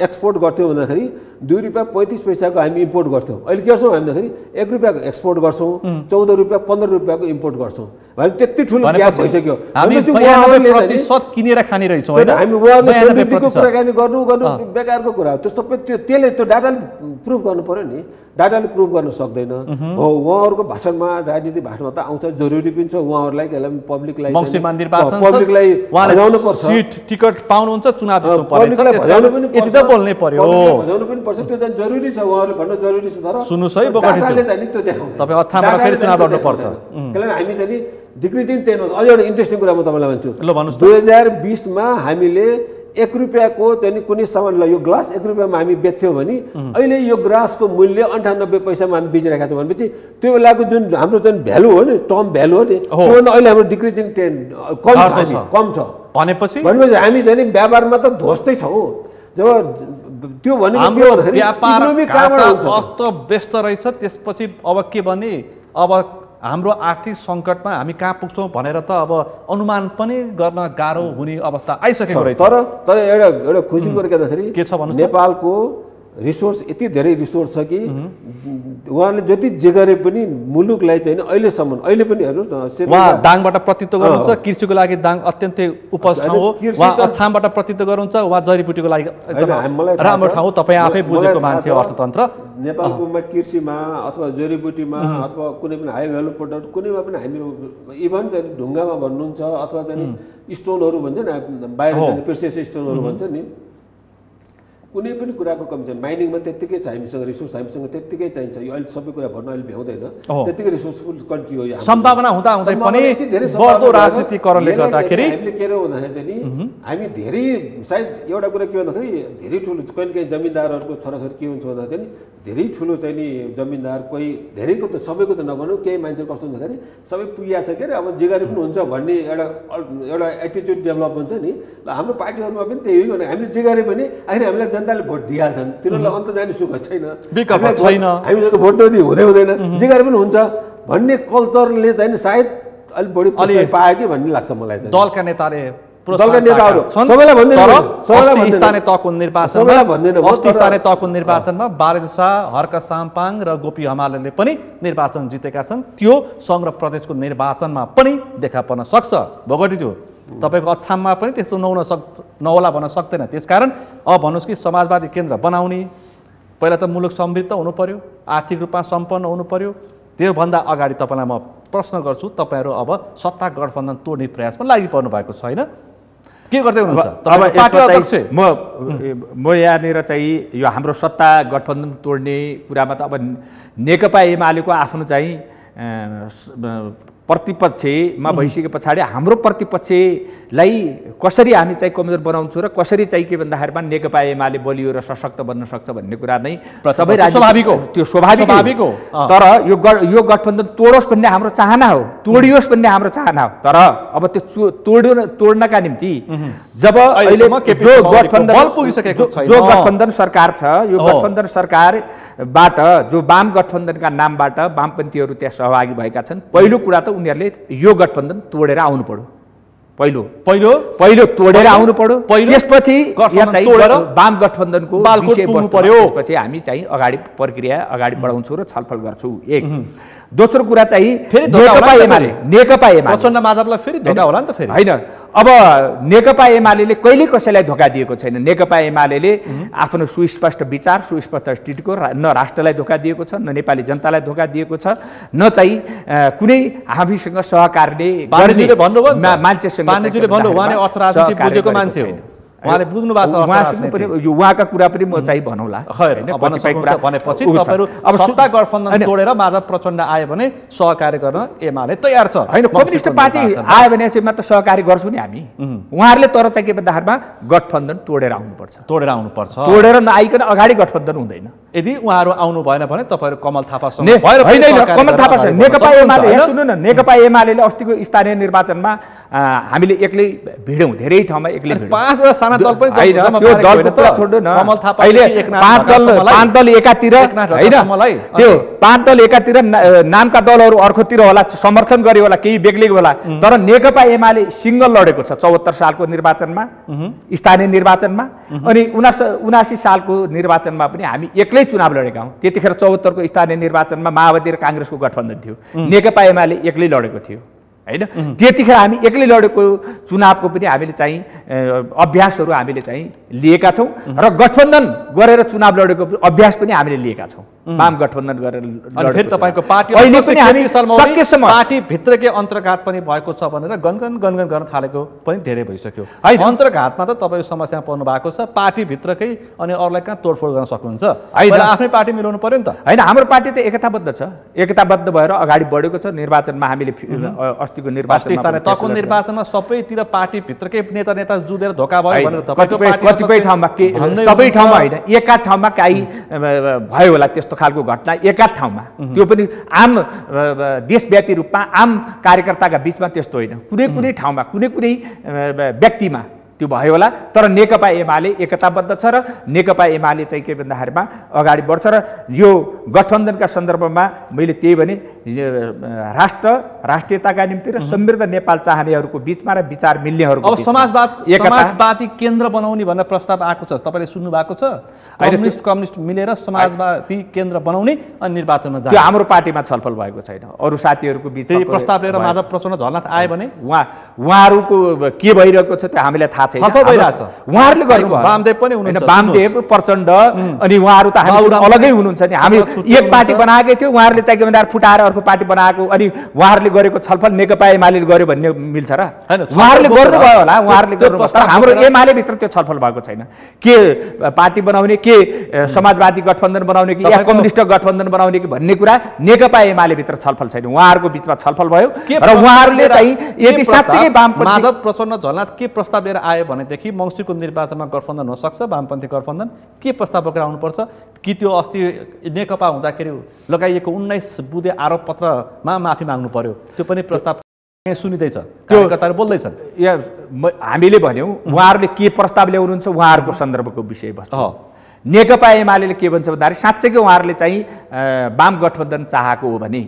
एक्सपोर्ट गर्थ्यौँ भन्दाखेरि 2 रुपियाँ 35 पैसाको हामी इम्पोर्ट गर्थ्यौँ। अहिले के गर्छौँ हामी भन्दाखेरि 1 रुपियाँको एक्सपोर्ट गर्छौँ, 14 रुपियाँ 15 रुपियाँको इम्पोर्ट गर्छौँ। भने त्यति ठुलो ग्याप भइसक्यो। किनेर खाने रहेछौँ होइन, हामी उहाँहरूले समृद्धिको कुराकानी गर्नु बेकारको कुरा हो। त्यो सबै त्यसले त्यो डाटाले प्रुभ गर्नु पर्यो नि, डाटाले प्रुभ गर्न सक्दैन। हो उहाँहरूको भाषणमा राजनीतिक भाषणमा त आउँछ, जरुरी पनि छ उहाँहरूलाई पब्लिकलाई पब्लिकलाई बजाउनु पर्छ, सिट टिकट पाउनुहुन्छ, चुनाव पब्लिकलाई बजाउनु पनि पर्छ, बोल्नै पर्यो, बजाउनु पनि पर्छ, त्यो चाहिँ जरुरी छ, उहाँहरूले भन्न जरुरी छ। तर सुन्नुहोस् है डाटाले चाहिँ त्यो देखाउँछ, तपाईँ अछामबाट फेरि चुनाव लड्नु पर्छ। किनभने हामी चाहिँ नि डिक्रिजिङ 10 अझ एउटा इन्ट्रेस्टिङ कुरा म तपाईँलाई भन्छु। ल भन्नुहोस्। 2020मा हामीले 1 रुपियाँको चाहिँ कुनै सामानलाई यो ग्लास 1 रुपियाँमा हामी बेच्थ्यौँ भने अहिले यो ग्लासको मूल्य 98 पैसामा हामी बेचिरहेका छौँ भनेपछि त्यो बेलाको जुन हाम्रो जुन भ्यालु हो नि, टर्म भ्यालु हो नि, त्योभन्दा अहिले हाम्रो डिक्रिजिङ 10 कम छ भनेपछि हामी चाहिँ व्यापारमा त ध्वस्तै छौँ। जब त्यो भनेको अस्त व्यस्त रहेछ, त्यसपछि अब के भने अब हाम्रो आर्थिक सङ्कटमा हामी कहाँ पुग्छौँ भनेर त अब अनुमान पनि गर्न गाह्रो हुने अवस्था आइसकेको रहेछ। तर एउटा खुसी कुरो के भन्दाखेरि के छ भन्नु, नेपालको रिसोर्स यति धेरै रिसोर्स छ कि उहाँले जति जे गरे पनि मुलुकलाई चाहिँ अहिले पनि हेर्नुहोस् न, उहाँ दाङबाट प्रतित्व गर्नुहुन्छ, कृषिको लागि दाङ अत्यन्तै उपज ठाउँ हो। उहाँ अछामबाट प्रतित्व गर्नुहुन्छ, उहाँ जडीबुटीको लागि राम्रो ठाउँ हो। तपाईँ आफै बुझेको मान्छे अर्थतन्त्र। नेपालकोमा कृषिमा अथवा जडीबुटीमा अथवा कुनै पनि हाई भ्यालु प्रडक्ट कुनैमा पनि हामीहरू इभन चाहिँ ढुङ्गामा भन्नुहुन्छ अथवा चाहिँ स्टोनहरू भन्छ नि, बाहिर जाने प्रेसियस स्टोनहरू भन्छ नि, कुनै पनि कुराको कमी छैन। माइनिङमा त्यत्तिकै छ हामीसँग रिसोर्स, हामीसँग त्यत्तिकै चाहिन्छ। यो अहिले सबै कुरा भन्नु अहिले भ्याउँदैन, त्यत्तिकै रिसोर्सफुल कन्ट्री हो यो। सम्भावना हुँदा हुँदै पनि बढ्दो राजनीतिकरणले गर्दाखेरि हामीले के हो भन्दाखेरि चाहिँ नि हामी धेरै सायद एउटा कुरा के भन्दाखेरि धेरै ठुलो कहिले काहीँ जमिनदारहरूको छोराछोरी के हुन्छ भन्दा चाहिँ धेरै ठुलो चाहिँ नि जमिनदार कोही धेरैको त सबैको त नभनौँ, केही मान्छे कस्तो हुँदाखेरि सबै पुगिया छ के अरे अब जे गरे पनि हुन्छ भन्ने एउटा एटिट्युड डेभलप हुन्छ नि। ल हाम्रो पार्टीहरूमा पनि त्यही हो भने हामीले जे गरे पनि आखिर हामीलाई जनताले भोट दिइहाल्छन्, तिनीहरूलाई अन्त जाने सुख छैन, विकल्प छैन, हामीसँग भोट नदिए हुँदैन, जे गरे पनि हुन्छ भन्ने कल्चरले चाहिँ सायद अलिक बढी पायो कि भन्ने लाग्छ मलाई चाहिँ। दलका नेताले दलका नेताहरू सबैलाई भन्दैन, स्थानीय तहको निर्वाचनमा बारेन शाह, हर्क साम्पाङ र गोपी हमालले पनि निर्वाचन जितेका छन्। त्यो सङ्घ र प्रदेशको निर्वाचनमा पनि देखा पर्न सक्छ। भोगटी त्यो तपाईँको अछाममा पनि त्यस्तो नहोला भन्न सक्दैन। त्यसकारण अब भन्नुहोस् कि समाजवादी केन्द्र बनाउने, पहिला त मुलुक समृद्ध हुनु पर्यो, आर्थिक रूपमा सम्पन्न हुनु पर्यो। त्योभन्दा अगाडि तपाईँलाई म प्रश्न गर्छु, तपाईँहरू अब सत्ता गठबन्धन तोड्ने प्रयासमा लागि पर्नु भएको छैन, के गर्दै हुनुहुन्छ? म यहाँनिर चाहिँ यो हाम्रो सत्ता गठबन्धन तोड्ने कुरामा त अब नेकपा एमालेको आफ्नो चाहिँ प्रतिपक्षमा भइसके पछाडि हाम्रो प्रतिपक्षलाई कसरी हामी चाहिँ कमजोर बनाउँछौँ र कसरी चाहिँ के भन्दाखेरिमा नेकपा एमाले बलियो र सशक्त बन्न सक्छ भन्ने कुरा नै सबै स्वाभाविक हो, त्यो स्वाभाविक हो। तर यो गठबन्धन तोडोस् भन्ने हाम्रो चाहना हो, तोडियोस् भन्ने हाम्रो चाहना हो। तर अब त्यो तोड्नका निम्ति जब अहिले जो गठबन्धन सरकार छ, यो गठबन्धन सरकारबाट जो वाम गठबन्धनका नामबाट वामपन्थीहरू त्यहाँ सहभागी भएका छन्, पहिलो कुरा त उनीहरूले यो गठबन्धन तोडेर आउनु पर्यो। पहिलो तोडेर आउनु पर्यो, त्यसपछि वाम गठबन्धनको त्यसपछि हामी चाहिँ अगाडि प्रक्रिया अगाडि बढाउँछौँ र छलफल गर्छौँ। एक दोस्रो कुरा चाहिँ नेकपा एमाले प्रचण्ड माधवलाई फेरि धोका होला नि त फेरि होइन। अब नेकपा एमाले कहिले कसैलाई धोका दिएको छैन। नेकपा एमाले आफ्नो सुस्पष्ट विचार, सुस्पष्ट स्थितिको न राष्ट्रलाई धोका दिएको छ, न नेपाली जनतालाई धोका दिएको छ, न चाहिँ कुनै हामीसँग सहकार्य मान्छेसँग। उहाँले अर्थ राजनीति बुझेको मान्छे हो, उहाँले बुझ्नु भएको छ। उहाँका कुरा पनि म चाहिँ भनौँला भनेपछि तपाईँहरू अब सत्ता गठबन्धन तोडेर माधव प्रचण्ड आयो भने सहकार्य गर्न एमाले तयार छ होइन। कम्युनिस्ट पार्टी आयो भने चाहिँ मात्र सहकार्य गर्छौँ नि हामी। उहाँहरूले तर चाहिँ के भन्दाखेरिमा गठबन्धन तोडेर आउनुपर्छ, तोडेर नआइकन अगाडि गठबन्धन हुँदैन। यदि उहाँहरू आउनु भएन भने तपाईँहरू कमल थापासँग कमल थापा नेकपा एमाले सुन्नु न, नेकपा एमाले अस्तिको स्थानीय निर्वाचनमा हामीले एक्लै भिड्यौँ, धेरै ठाउँमा एक्लै 5वटा साना दल पनि त्यो दलको कुरा छोड्नु न। अहिले 5 दल एकातिर होइन, त्यो 5 दल एकातिर नामका दलहरू अर्कोतिर होला, समर्थन गरे होला, केही बेग्लै होला। तर नेकपा एमाले सिङ्गल लडेको छ 74 सालको निर्वाचनमा, स्थानीय निर्वाचनमा, अनि 79 सालको निर्वाचनमा पनि हामी एक्लै चुनाव लडेका हौँ। त्यतिखेर 74 को स्थानीय निर्वाचनमा माओवादी र काङ्ग्रेसको गठबन्धन थियो, नेकपा एमाले एक्लै लडेको थियो होइन। त्यतिखेर हामी एक्लै लडेको चुनावको पनि हामीले चाहिँ अभ्यासहरू हामीले चाहिँ लिएका छौँ र गठबन्धन गरेर चुनाव लडेको अभ्यास पनि हामीले लिएका छौँ। वाम गठबन्धन गरेर फेरि तपाईँको पार्टी भित्रकै अन्तर्घात पनि भएको छ भनेर गनगन गर्न थालेको पनि धेरै भइसक्यो। अन्तर्घातमा त तपाईँ समस्या पर्नु भएको छ, पार्टीभित्रकै अनि अरूलाई कहाँ तोडफोड गर्न सक्नुहुन्छ? आफ्नै पार्टी मिलाउनु पर्यो नि त। होइन, हाम्रो पार्टी त एकताबद्ध छ, एकताबद्ध भएर अगाडि बढेको छ। निर्वाचनमा हामीले अस्तिको निर्वाचनमा सबैतिर पार्टीभित्रकै नेता जुधेर धोका भयो भनेर कतिपय ठाउँमा सबै ठाउँमा होइन, एकाध ठाउँमा काहीँ भयो होला त्यस्तो खालको घटना, एकाध ठाउँमा। त्यो पनि आम देशव्यापी रूपमा आम कार्यकर्ताका बिचमा त्यस्तो होइन, कुनै ठाउँमा कुनै व्यक्तिमा त्यो भयो होला। तर नेकपा एमाले एकताबद्ध छ र नेकपा एमाले चाहिँ के भन्दाखेरिमा अगाडि बढ्छ र यो गठबन्धनका सन्दर्भमा मैले त्यही भने राष्ट्रियताका निम्ति र समृद्ध नेपाल चाहनेहरूको बिचमा र विचार मिल्नेहरूको अब समाजवादी केन्द्र बनाउने भनेर प्रस्ताव आएको छ, तपाईँले सुन्नु भएको छ? कम्युनिस्ट मिलेर समाजवादी केन्द्र बनाउने अनि निर्वाचनमा जाने, त्यो हाम्रो पार्टीमा छलफल भएको छैन। अरू साथीहरूको बिचमा प्रस्ताव लिएर माधव प्रचण्ड झलनाथ आयो भने उहाँहरूको के भइरहेको छ त्यो हामीलाई थाहा छैन। छलफल भइरहेछ, उहाँहरूले गरेको वामदेव पनि हुनुहुन्छ, वामदेव प्रचण्ड अनि उहाँहरू त हामी अलगै हुनुहुन्छ नि। हामी एक पार्टी बनाएकै थियो, उहाँहरूले चाहिँ के भन्दा फुटाएर अर्को पार्टी बनाएको, अनि उहाँहरूले गरेको छलफल नेकपा एमाले गर्यो भन्ने मिल्छ र? उहाँहरूले गर्नुभयो होला, उहाँहरूले गर्नु, हाम्रो एमाले भित्र त्यो छलफल भएको छैन। के पार्टी बनाउने, के समाजवादी गठबन्धन बनाउने कि या कम्युनिस्ट गठबन्धन बनाउने कि भन्ने कुरा नेकपा एमाले भित्र छलफल छैन। उहाँहरूको बिचमा छलफल भयो र उहाँहरूले चाहिँ यदि साँच्चै माधव प्रचण्ड झलनाथ के प्रस्ताव लिएर आयो भनेदेखि मङ्सिरको निर्वाचनमा गठबन्धन हुनसक्छ, वामपन्थी गठबन्धन, के प्रस्ताव बोकेर आउनुपर्छ कि त्यो अस्ति नेकपा हुँदाखेरि लगाइएको 19 बुँदे आरोप पत्रमा माफी माग्नु पर्यो, त्यो पनि प्रस्ताव सुनिँदैछ, कार्यकर्ताहरू बोल्दैछन्। हामीले भन्यौँ उहाँहरूले के प्रस्ताव ल्याउनुहुन्छ उहाँहरूको सन्दर्भको विषयवस्तु हो। नेकपा एमाले के भन्छ भन्दाखेरि साँच्चैकै उहाँहरूले चाहिँ वाम गठबन्धन चाहेको हो भने,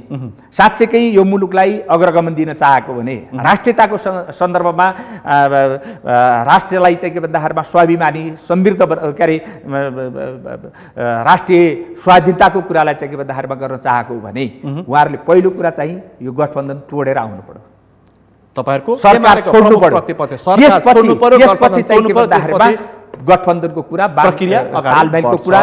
साँच्चैकै यो मुलुकलाई अग्रगमन दिन चाहेको भने, राष्ट्रियताको सन्दर्भमा राष्ट्रलाई चाहिँ के भन्दाखेरिमा स्वाभिमानी समृद्ध के अरे राष्ट्रिय स्वाधीनताको कुरालाई चाहिँ के भन्दाखेरिमा गर्न चाहेको हो भने उहाँहरूले पहिलो कुरा चाहिँ यो गठबन्धन तोडेर आउनु पर्यो। तपाईँहरूको सरकार छोड्नु पर्यो, गठबन्धनको कुरा प्रक्रिया तालमेलको कुरा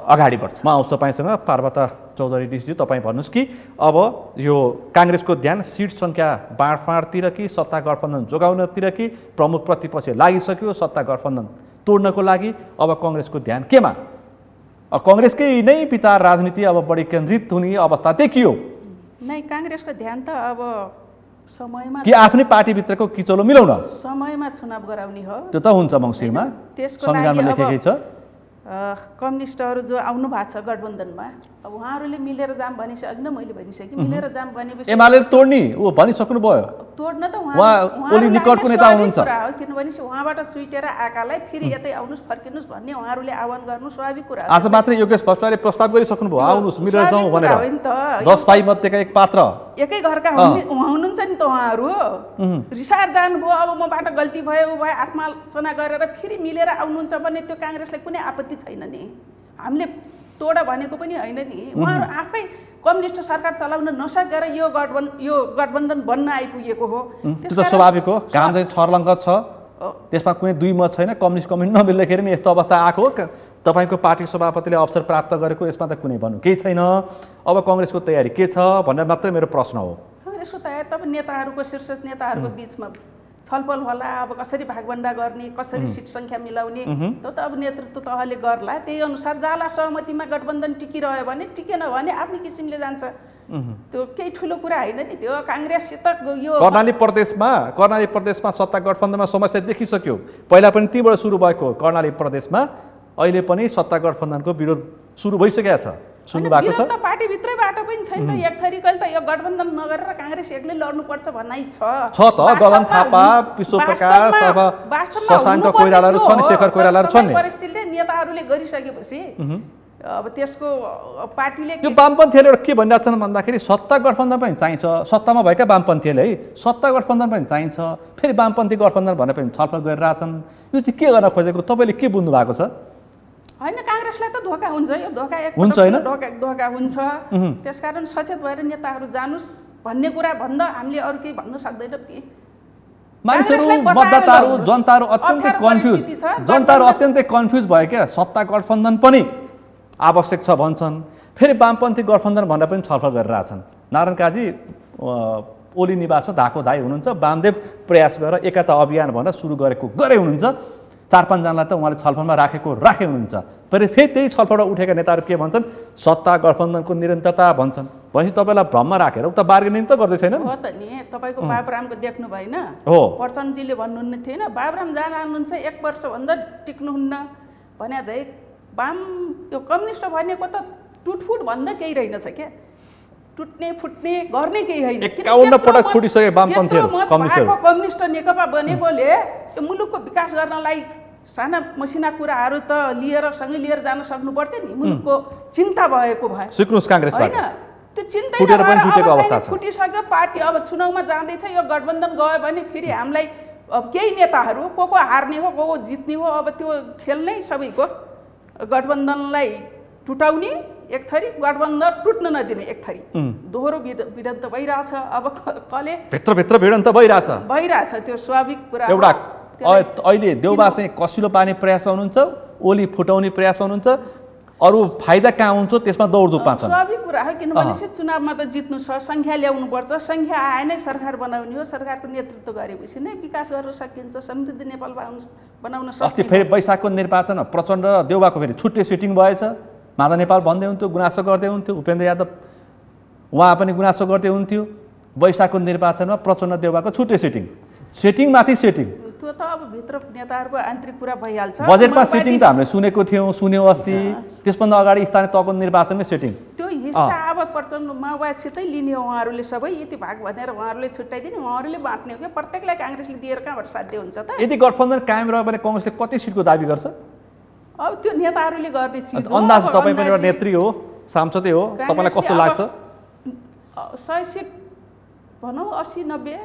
अगाडि बढ्छ। म आउँछु तपाईँसँग पार्वता चौधरी डिसज्यू, तपाईँ भन्नुहोस् कि अब यो काङ्ग्रेसको ध्यान सिट सङ्ख्या बाँडफाँडतिर कि सत्ता गठबन्धन जोगाउनतिर कि प्रमुख प्रतिपक्ष लागिसक्यो सत्ता गठबन्धन तोड्नको लागि, अब कङ्ग्रेसको ध्यान केमा? कङ्ग्रेसकै नै विचार राजनीति अब बढी केन्द्रित हुने अवस्था देखियो नै। काङ्ग्रेसको ध्यान त अब समयमा कि आफ्नै पार्टीभित्रको किचलो मिलाउन समयमा चुनाव गराउने हो, त्यो त हुन्छ मङ्सिरमा, संविधानमा लेखेकै छ। कम्युनिस्टहरू जो आउनु भएको छ गठबन्धनमा, अब उहाँहरूले मिलेर जाम भनिसक्यो, अघि नै मैले भनिसकेँ, मिलेर जाम भनेपछि एमाले तोड्ने ऊ भनिसक्नु भयो। तोड्न त ओली निकटको नेता हुनुहुन्छ, किनभने उहाँबाट चुइटेर आएकालाई फेरि यतै आउनुहोस् फर्किनुहोस् भन्ने उहाँहरूले आह्वान गर्नु स्वाभाविक कुरा हो। आज मात्रै योगेश भट्टराईले प्रस्ताव गरिसक्नु भयो, आउनुहोस् मिलेर जाउँ भनेर। 10 भाइ मध्येका एक पात्र, एकै घरका हुनुहुन्छ नि त उहाँहरू, रिसार जानुभयो, अब मबाट गल्ती भयो ऊ भयो आत्मालोचना गरेर फेरि मिलेर आउनुहुन्छ भने त्यो काङ्ग्रेसलाई कुनै आपत्ति छैन नि। हामीले तोड भनेको पनि होइन नि, उहाँहरू आफै कम्युनिस्ट सरकार चलाउन नसकेर यो गठबन्धन बन्न आइपुगेको हो। त्यो त स्वाभाविक हो, काम चाहिँ छर्लङ्गत छ, त्यसमा कुनै दुई मत छैन। कम्युनिस्ट नमिल्दाखेरि नि यस्तो अवस्था आएको हो। तपाईँको पार्टी सभापतिले अवसर प्राप्त गरेको, यसमा त कुनै भन्नु केही छैन। अब कङ्ग्रेसको तयारी के छ भनेर मात्रै मेरो प्रश्न हो। कङ्ग्रेसको तयारी त नेताहरूको शीर्ष नेताहरूको बिचमा छलफल होला, अब कसरी भागभन्डा गर्ने, कसरी सिट सङ्ख्या मिलाउने, त्यो त अब नेतृत्व तहले गर्ला। त्यही अनुसार जाला, सहमतिमा गठबन्धन टिकिरह्यो भने, टिकेन भने आफ्नै किसिमले जान्छ। त्यो केही ठुलो कुरा होइन नि। त्यो काङ्ग्रेससित यो कर्णाली प्रदेशमा सत्ता गठबन्धनमा समस्या देखिसक्यो। पहिला पनि तीबाट सुरु भएको कर्णाली प्रदेशमा अहिले पनि सत्ता गठबन्धनको विरोध सुरु भइसकेको छ, सुन्नु भएको छ। पार्टीभित्रैबाट पनि छैन त, एक थरीकले त यो गठबन्धन नगरेर काङ्ग्रेस एक्लै लड्नुपर्छ भन्नाइ छ त। गगन थापा, विश्व प्रकाश, अब शशाङ्क कोइरालाहरू छन्, शेखर कोइरालाहरू छन्। परिस्थितिले नेताहरूले गरिसकेपछि अब त्यसको पार्टीले यो वामपन्थीहरूले के भनिरहेछन् भन्दाखेरि सत्ता गठबन्धन पनि चाहिन्छ, सत्तामा भएका वामपन्थीहरूले है सत्ता गठबन्धन पनि चाहिन्छ, फेरि वामपन्थी गठबन्धन भनेर पनि छलफल गरिरहेछन्। यो चाहिँ के गर्न खोजेको तपाईँले के बुझ्नु भएको छ? होइन, काङ्ग्रेसलाई त धोका हुन्छ, यो धोका एक हुन्छ होइन, धोका हुन्छ। त्यसकारण सचेत भएर नेताहरू जानुस् भन्ने कुरा भन्दा हामीले अरू केही भन्न सक्दैनौँ कि मानिसहरू, मतदाताहरू, जनताहरू अत्यन्तै कन्फ्युज भयो क्या। सत्ता गठबन्धन पनि आवश्यक छ भन्छन्, फेरि वामपन्थी गठबन्धन भनेर पनि छलफल गरिरहेछन्। नारायण काजी ओली निवासमा धाको धाई हुनुहुन्छ, वामदेव प्रयास गरेर एकता अभियान भनेर सुरु गरे हुनुहुन्छ। 4-5 जनालाई त उहाँले छलफलमा राखे हुनुहुन्छ। फेरि त्यही छलफलबाट उठेका नेताहरू के भन्छन्? सत्ता गठबन्धनको निरन्तरता भन्छन्। भनेपछि तपाईँलाई भ्रममा राखेर उता बार्गेनिङ त गर्दै छैन हो त नि। तपाईँको बाबुरामको देख्नु भएन हो, प्रचण्डजीले भन्नुहुन्न थिएन बाबुराम जान आउनुहुन्छ 1 वर्षभन्दा टिक्नुहुन्न भने चाहिँ वाम यो कम्युनिस्ट भनेको त टुटफुट भन्दा केही रहेनछ क्या। टुट्ने फुट्ने गर्ने केही होइन। 51 पटक फुटिसके वामपन्थीहरू कम्युनिस्टहरू कम्युनिस्ट नेकपा बनेकोले यो मुलुकको विकास गर्नलाई साना मसिना कुराहरू त सँगै लिएर जान सक्नु पर्थ्यो नि। मुलुकको चिन्ता भएको भए सिक्नुस् काङ्ग्रेसबाट होइन, त्यो चिन्तै फुटेर पनि छुटेको अवस्था छ। फुटिसक्यो पार्टी, अब चुनावमा जाँदैछ, यो गठबन्धन गयो भने फेरि हामीलाई केही नेताहरू को हार्ने हो को जित्ने हो, अब त्यो खेल नै सबैको गठबन्धनलाई टुटाउने एक थरी, गठबन्धन टुट्न नदिने एक थरी, दोहोरो भिडन्त भइरहेछ। अब कसले भित्रभित्र भिडन्त भइरहेछ, त्यो स्वाभाविक कुरा। एउटा अहिले देउबा चाहिँ कसिलो पार्ने प्रयासमा हुनुहुन्छ, ओली फुटाउने प्रयासमा हुनुहुन्छ, अरू फाइदा कहाँ हुन्छ त्यसमा दौडधुपमा छन्। स्वाभाविक कुरा हो, किनभने चुनावमा त जित्नु छ, सङ्ख्या ल्याउनुपर्छ, सङ्ख्या आए नै सरकार बनाउने हो, सरकारको नेतृत्व गरेपछि नै विकास गर्न सकिन्छ, समृद्ध नेपाल बनाउन सक्छ। अस्ति फेरि वैशाखको निर्वाचनमा प्रचण्ड र देउबाको फेरि छुट्टै सिटिङ भएछ। माधव नेपाल भन्दै हुन्थ्यो, गुनासो गर्दै हुन्थ्यो, उपेन्द्र यादव उहाँ पनि गुनासो गर्दै हुन्थ्यो। वैशाखको निर्वाचनमा प्रचण्ड देउबाको छुट्टै सेटिङमाथि सेटिङ। त्यो त अब भित्र नेताहरूको आन्तरिक कुरा भइहाल्छ। बजेटमा सेटिङ त हामीले सुन्यौँ अस्ति, त्यसभन्दा अगाडि स्थानीय तहको निर्वाचनमै सेटिङ। त्यो हिस्सा अब प्रचण्ड माओवादसितै लिने हो उहाँहरूले, सबै यति भाग भनेर उहाँहरूले छुट्याइदिने, उहाँहरूले बाँट्ने हो क्या, प्रत्येकलाई काङ्ग्रेसले दिएर कहाँबाट साध्य हुन्छ त? यदि गठबन्धन कायम रह्यो भने कङ्ग्रेसले कति सिटको दाबी गर्छ? अब त्यो नेताहरूले गर्ने चिज हो। अन्दाज तपाईँ पनि एउटा नेत्री हो, सांसदै हो, तपाईँलाई कस्तो लाग्छ? 100 सिट भनौँ 80-90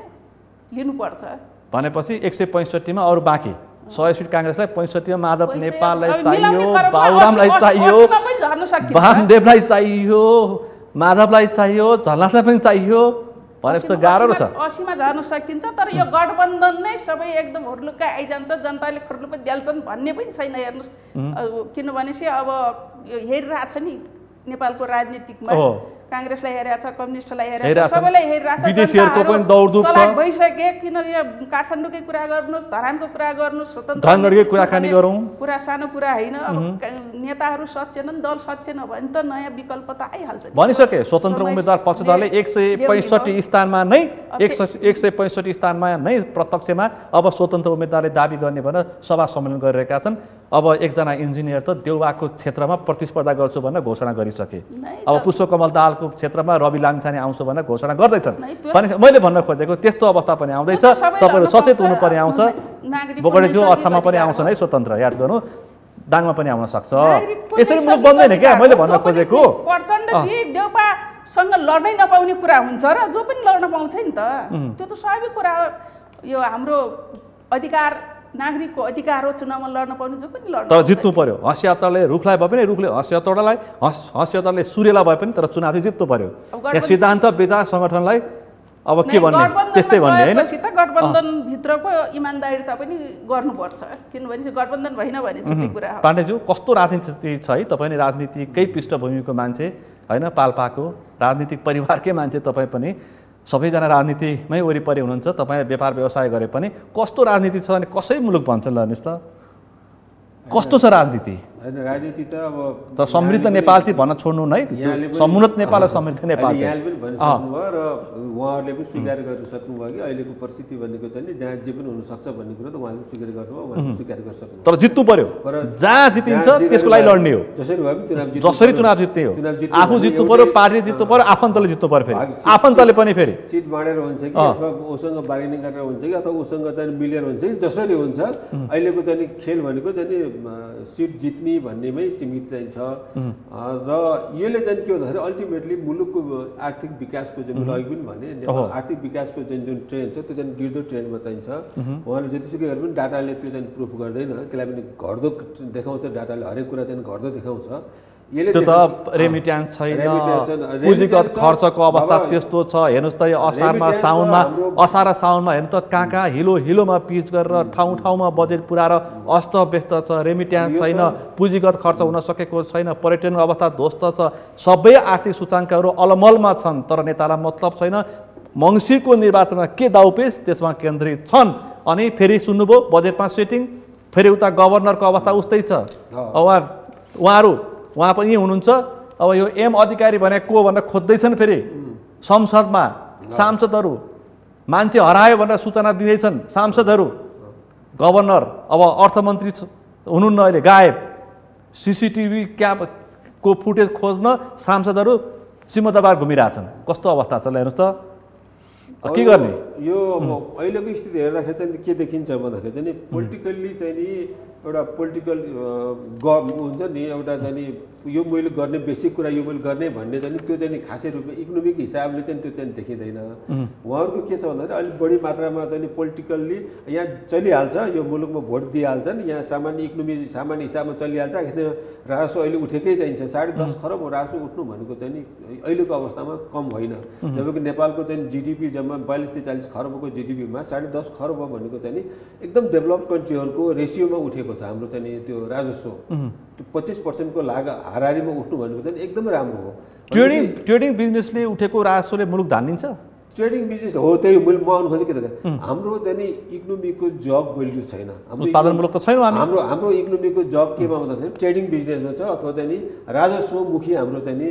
लिनुपर्छ भनेपछि 165 मा अरू बाँकी 100 सिट काङ्ग्रेसलाई, 65 मा माधव नेपाललाई चाहियो, बाबुरामलाई चाहियो, वामदेवलाई चाहियो, माधवलाई चाहियो, झलनाथलाई पनि चाहियो भनेपछि त गाह्रो छ। 80 मा झर्न सकिन्छ, तर यो गठबन्धन नै सबै एकदम हुर्लुक्कै आइजान्छ, जनताले खुर्लुक्कै द्याल्छन् भन्ने पनि छैन। हेर्नुहोस्, किनभने चाहिँ अब हेरिरहेछ नि नेपालको राजनीतिकमा, काङ्ग्रेसलाई हेरेको छ, कम्युनिस्टलाई हेरेको छ, सबैलाई हेरिरहेको छ। विदेशीहरूको पनि दौडधुप छ, भइसके। किन यो काठमाडौँकै कुरा गर्नुहोस्, धरानको कुरा गर्नुहोस्, धनगढीकै कुराकानी गरौँ, कुरा सानो कुरा होइन। अब नेताहरू सचेनन्, दल सचेन भने त नयाँ विकल्प त आइहाल्छ। भनिसके स्वतन्त्र उम्मेदवार पक्षधरले 165 स्थानमा नै 165 स्थानमा नै प्रत्यक्षमा अब स्वतन्त्र उम्मेदवारले दाबी गर्ने भनेर सभा सम्मेलन गरिरहेका छन्। अब एकजना इन्जिनियर त देउबाको क्षेत्रमा प्रतिस्पर्धा गर्छु भनेर घोषणा गरिसके। अब पुष्पकमल दाहालको क्षेत्रमा रवि लामिछाने आउँछ भनेर घोषणा गर्दैछन्। मैले भन्न खोजेको त्यस्तो अवस्था पनि आउँदैछ, तपाईँहरू सचेत हुनुपर्ने आउँछ। बोगडेज्यू अर्थमा पनि आउँछन् है स्वतन्त्र, याद गर्नु, दाङमा पनि आउन सक्छ। यसरी मुलुक बन्दैन क्या, मैले भन्न खोजेको। प्रचण्डजी देउपासँग लड्नै नपाउने कुरा हुन्छ र जो पनि लड्न पाउँछ नि त, त्यो त स्वाभाविक कुरा हो। यो हाम्रो अधिकार, नागरिकको अधिकार हो, चुनावमा लड्न पाउने जो पनि लड्न, तर जित्नु पर्यो। हँसियातरले रुखलाई भए पनि रुखले हँसियातरलाई, हँसियातरले सूर्यलाई भए पनि तर चुनाव चाहिँ जित्नु पर्यो। यहाँ सिद्धान्त बेचा सङ्गठनलाई अब के भन्ने, त्यस्तै भन्ने होइन। गठबन्धनभित्रको इमान्दारिता पनि गर्नुपर्छ, किनभने गठबन्धन भएन भने छुट्टै कुरा हो। पाण्डेज्यू, कस्तो राजनीति छ है, तपाईँ राजनीतिकै पृष्ठभूमिको मान्छे होइन, पाल्पाको राजनीतिक परिवारकै मान्छे तपाईँ पनि, सबैजना राजनीतिमै वरिपरि हुनुहुन्छ, तपाईँ व्यापार व्यवसाय गरे पनि कस्तो राजनीति छ भने कसै मुलुक भन्छन् ल हेर्नुहोस् त, कस्तो छ राजनीति? राजनीति त अब त समृद्ध नेपाल चाहिँ भन्न छोड्नु है, समुन्नत नेपाल र समृद्ध नेपाल यहाँले पनि भनिसक्नुभयो र उहाँहरूले पनि स्वीकार गर्न सक्नुभयो कि अहिलेको परिस्थिति भनेको चाहिँ नि जहाँ जे पनि हुनसक्छ भन्ने कुरो त उहाँले स्वीकार गर्नुभयो, उहाँले स्वीकार गर्न सक्नुभयो। तर जित्नु पर्यो, जहाँ जितिन्छ त्यसको लागि लड्ने हो, जसरी चुनाव जित्ने हो। आफू जित्नु पर्यो, पार्टी जित्नु पर्यो, आफन्तले जित्नु पर्यो, फेरि आफन्तले पनि फेरि सिट बाँडेर हुन्छ कि अथवा उसँग बार्गेनिङ गरेर हुन्छ कि अथवा उसँग चाहिँ मिलेर हुन्छ कि जसरी हुन्छ। अहिलेको चाहिँ खेल भनेको चाहिँ सिट जित्ने भन्नेमै सीमित चाहिँ छ र यसले चाहिँ के भन्दाखेरि अल्टिमेटली मुलुकको आर्थिक विकासको जुन अघि पनि भने आर्थिक विकासको चाहिँ जुन ट्रेन्ड छ त्यो चाहिँ गिर्दो ट्रेन्डमा चाहिँ छ। उहाँले जतिसुकै गरे पनि डाटाले त्यो चाहिँ प्रुफ गर्दैन, त्यसलाई पनि घट्दो देखाउँछ, डाटाले हरेक कुरा चाहिँ घट्दो देखाउँछ। त्यो त रेमिट्यान्स छैन, पुँजीगत खर्चको अवस्था त्यस्तो छ। हेर्नुहोस् त यो असार र साउनमा हेर्नु त कहाँ हिलोमा पिच गरेर ठाउँ ठाउँमा बजेट पुऱ्याएर अस्तव्यस्त छ, रेमिट्यान्स छैन, पुँजीगत खर्च हुन सकेको छैन, पर्यटनको अवस्था ध्वस्त छ, सबै आर्थिक सूचाङ्कहरू अलमलमा छन्, तर नेतालाई मतलब छैन। मङ्सिरको निर्वाचनमा के दाउपेच त्यसमा केन्द्रित छन्। अनि फेरि सुन्नुभयो बजेटमा सेटिङ, फेरि उता गभर्नरको अवस्था उस्तै छ। उहाँ पनि हुनुहुन्छ। अब यो एम अधिकारी भने को भनेर खोज्दैछन्, फेरि संसदमा सांसदहरू मान्छे हरायो भनेर सूचना दिँदैछन् सांसदहरू। गभर्नर अब अर्थमन्त्री हुनुहुन्न, अहिले गायब। सिसिटिभी क्यामको फुटेज खोज्न सांसदहरू सिंहदरबार घुमिरहेछन्, कस्तो अवस्था छ हेर्नुहोस् त, के गर्ने? यो अब अहिलेको स्थिति हेर्दाखेरि चाहिँ के देखिन्छ भन्दाखेरि चाहिँ पोलिटिकल्ली चाहिँ नि एउटा पोलिटिकल हुन्छ नि एउटा चाहिँ नि यो मैले गर्ने बेसिक कुरा यो मैले गर्ने भन्ने चाहिँ त्यो चाहिँ खासै रूपमा इकोनोमिक हिसाबले चाहिँ त्यो चाहिँ देखिँदैन। उहाँहरूको के छ भन्दाखेरि अलिक बढी मात्रामा चाहिँ पोलिटिकल्ली यहाँ चलिहाल्छ, यो मुलुकमा भोट दिइहाल्छन्, यहाँ सामान्य इकोनोमी सामान्य हिसाबमा चलिहाल्छ। राजस्व अहिले उठेकै चाहिन्छ, 10.5 खरब राजस्व उठ्नु भनेको चाहिँ नि अहिलेको अवस्थामा कम होइन। जबकि नेपालको चाहिँ जिडिपी जम्मा 42-43 खरबको जिडिपीमा 10.5 खरब भनेको चाहिँ नि एकदम डेभलप्ड कन्ट्रीहरूको रेसियोमा उठेको छ हाम्रो चाहिँ त्यो राजस्व। त्यो 25% को हाराहारीमा उठ्नु भनेको चाहिँ एकदमै राम्रो हो। ट्रेडिङ बिजनेसले उठेको राजस्वले मुलुक धान्दिन्छ? ट्रेडिङ बिजनेस हो, त्यही मैले म आउनु खोजेँ के त हाम्रो चाहिँ नि इकोनोमीको जब भ्याल्यु छैन, उत्पादनमूलक त छैन हाम्रो इकोनोमीको जब केमा भन्दाखेरि ट्रेडिङ बिजनेसमा छ अथवा चाहिँ नि राजस्वमुखी हाम्रो चाहिँ नि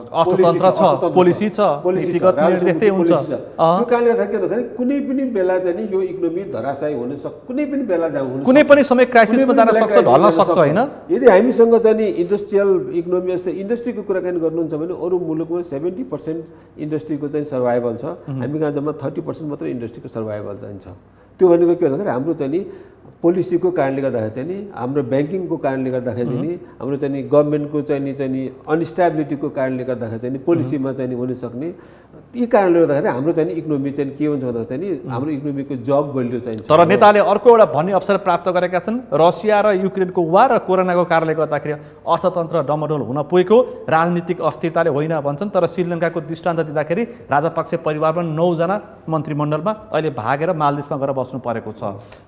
अर्थतन्त्र छ, पोलिसी छ, नीतिगत निर्णय त्यस्तै हुन्छ। त्यो कारणले गर्दा के भन्दाखेरि कुनै पनि बेला चाहिँ नि यो इकोनोमी धराशायी हुन सक्छ, कुनै पनि बेला हुन कुनै पनि समय क्राइसिसमा जान सक्छ, ढल्न सक्छ हैन। यदि हामीसँग चाहिँ नि इन्डस्ट्रियल इकोनोमी जस्तै इन्डस्ट्रीको कुराकानी गर्नुहुन्छ भने अरू मुलुकमा 70% इन्डस्ट्रीको चाहिँ सर्भाइभल छ, हामी कहाँ जम्मा 30% मात्र इन्डस्ट्रीको सर्भाइभल चाहिँ छ। त्यो भनेको के भन्दाखेरि हाम्रो चाहिँ नि पोलिसीको कारणले गर्दाखेरि चाहिँ नि हाम्रो ब्याङ्किङको कारणले गर्दाखेरि चाहिँ नि हाम्रो चाहिँ नि गभर्मेन्टको चाहिँ नि अनस्टेबिलिटीको कारणले गर्दाखेरि चाहिँ नि पोलिसीमा चाहिँ नि हुन सक्ने यी कारणले गर्दाखेरि हाम्रो चाहिँ इकोनोमी चाहिँ के हुन्छ भन्दा चाहिँ नि हाम्रो इकोनोमीको जब भ्याल्यु चाहिँ तर नेताले अर्को एउटा भन्ने अवसर प्राप्त गरेका छन्, रसिया र युक्रेनको वार र कोरोनाको कारणले गर्दाखेरि अर्थतन्त्र डमडोल हुन पुगेको राजनीतिक अस्थिरताले होइन भन्छन्। तर श्रीलङ्काको दृष्टान्त दिँदाखेरि राजपक्ष परिवारमा 9 जना मन्त्रीमण्डलमा अहिले भागेर मालदिप्समा गएर बस्नु परेको छ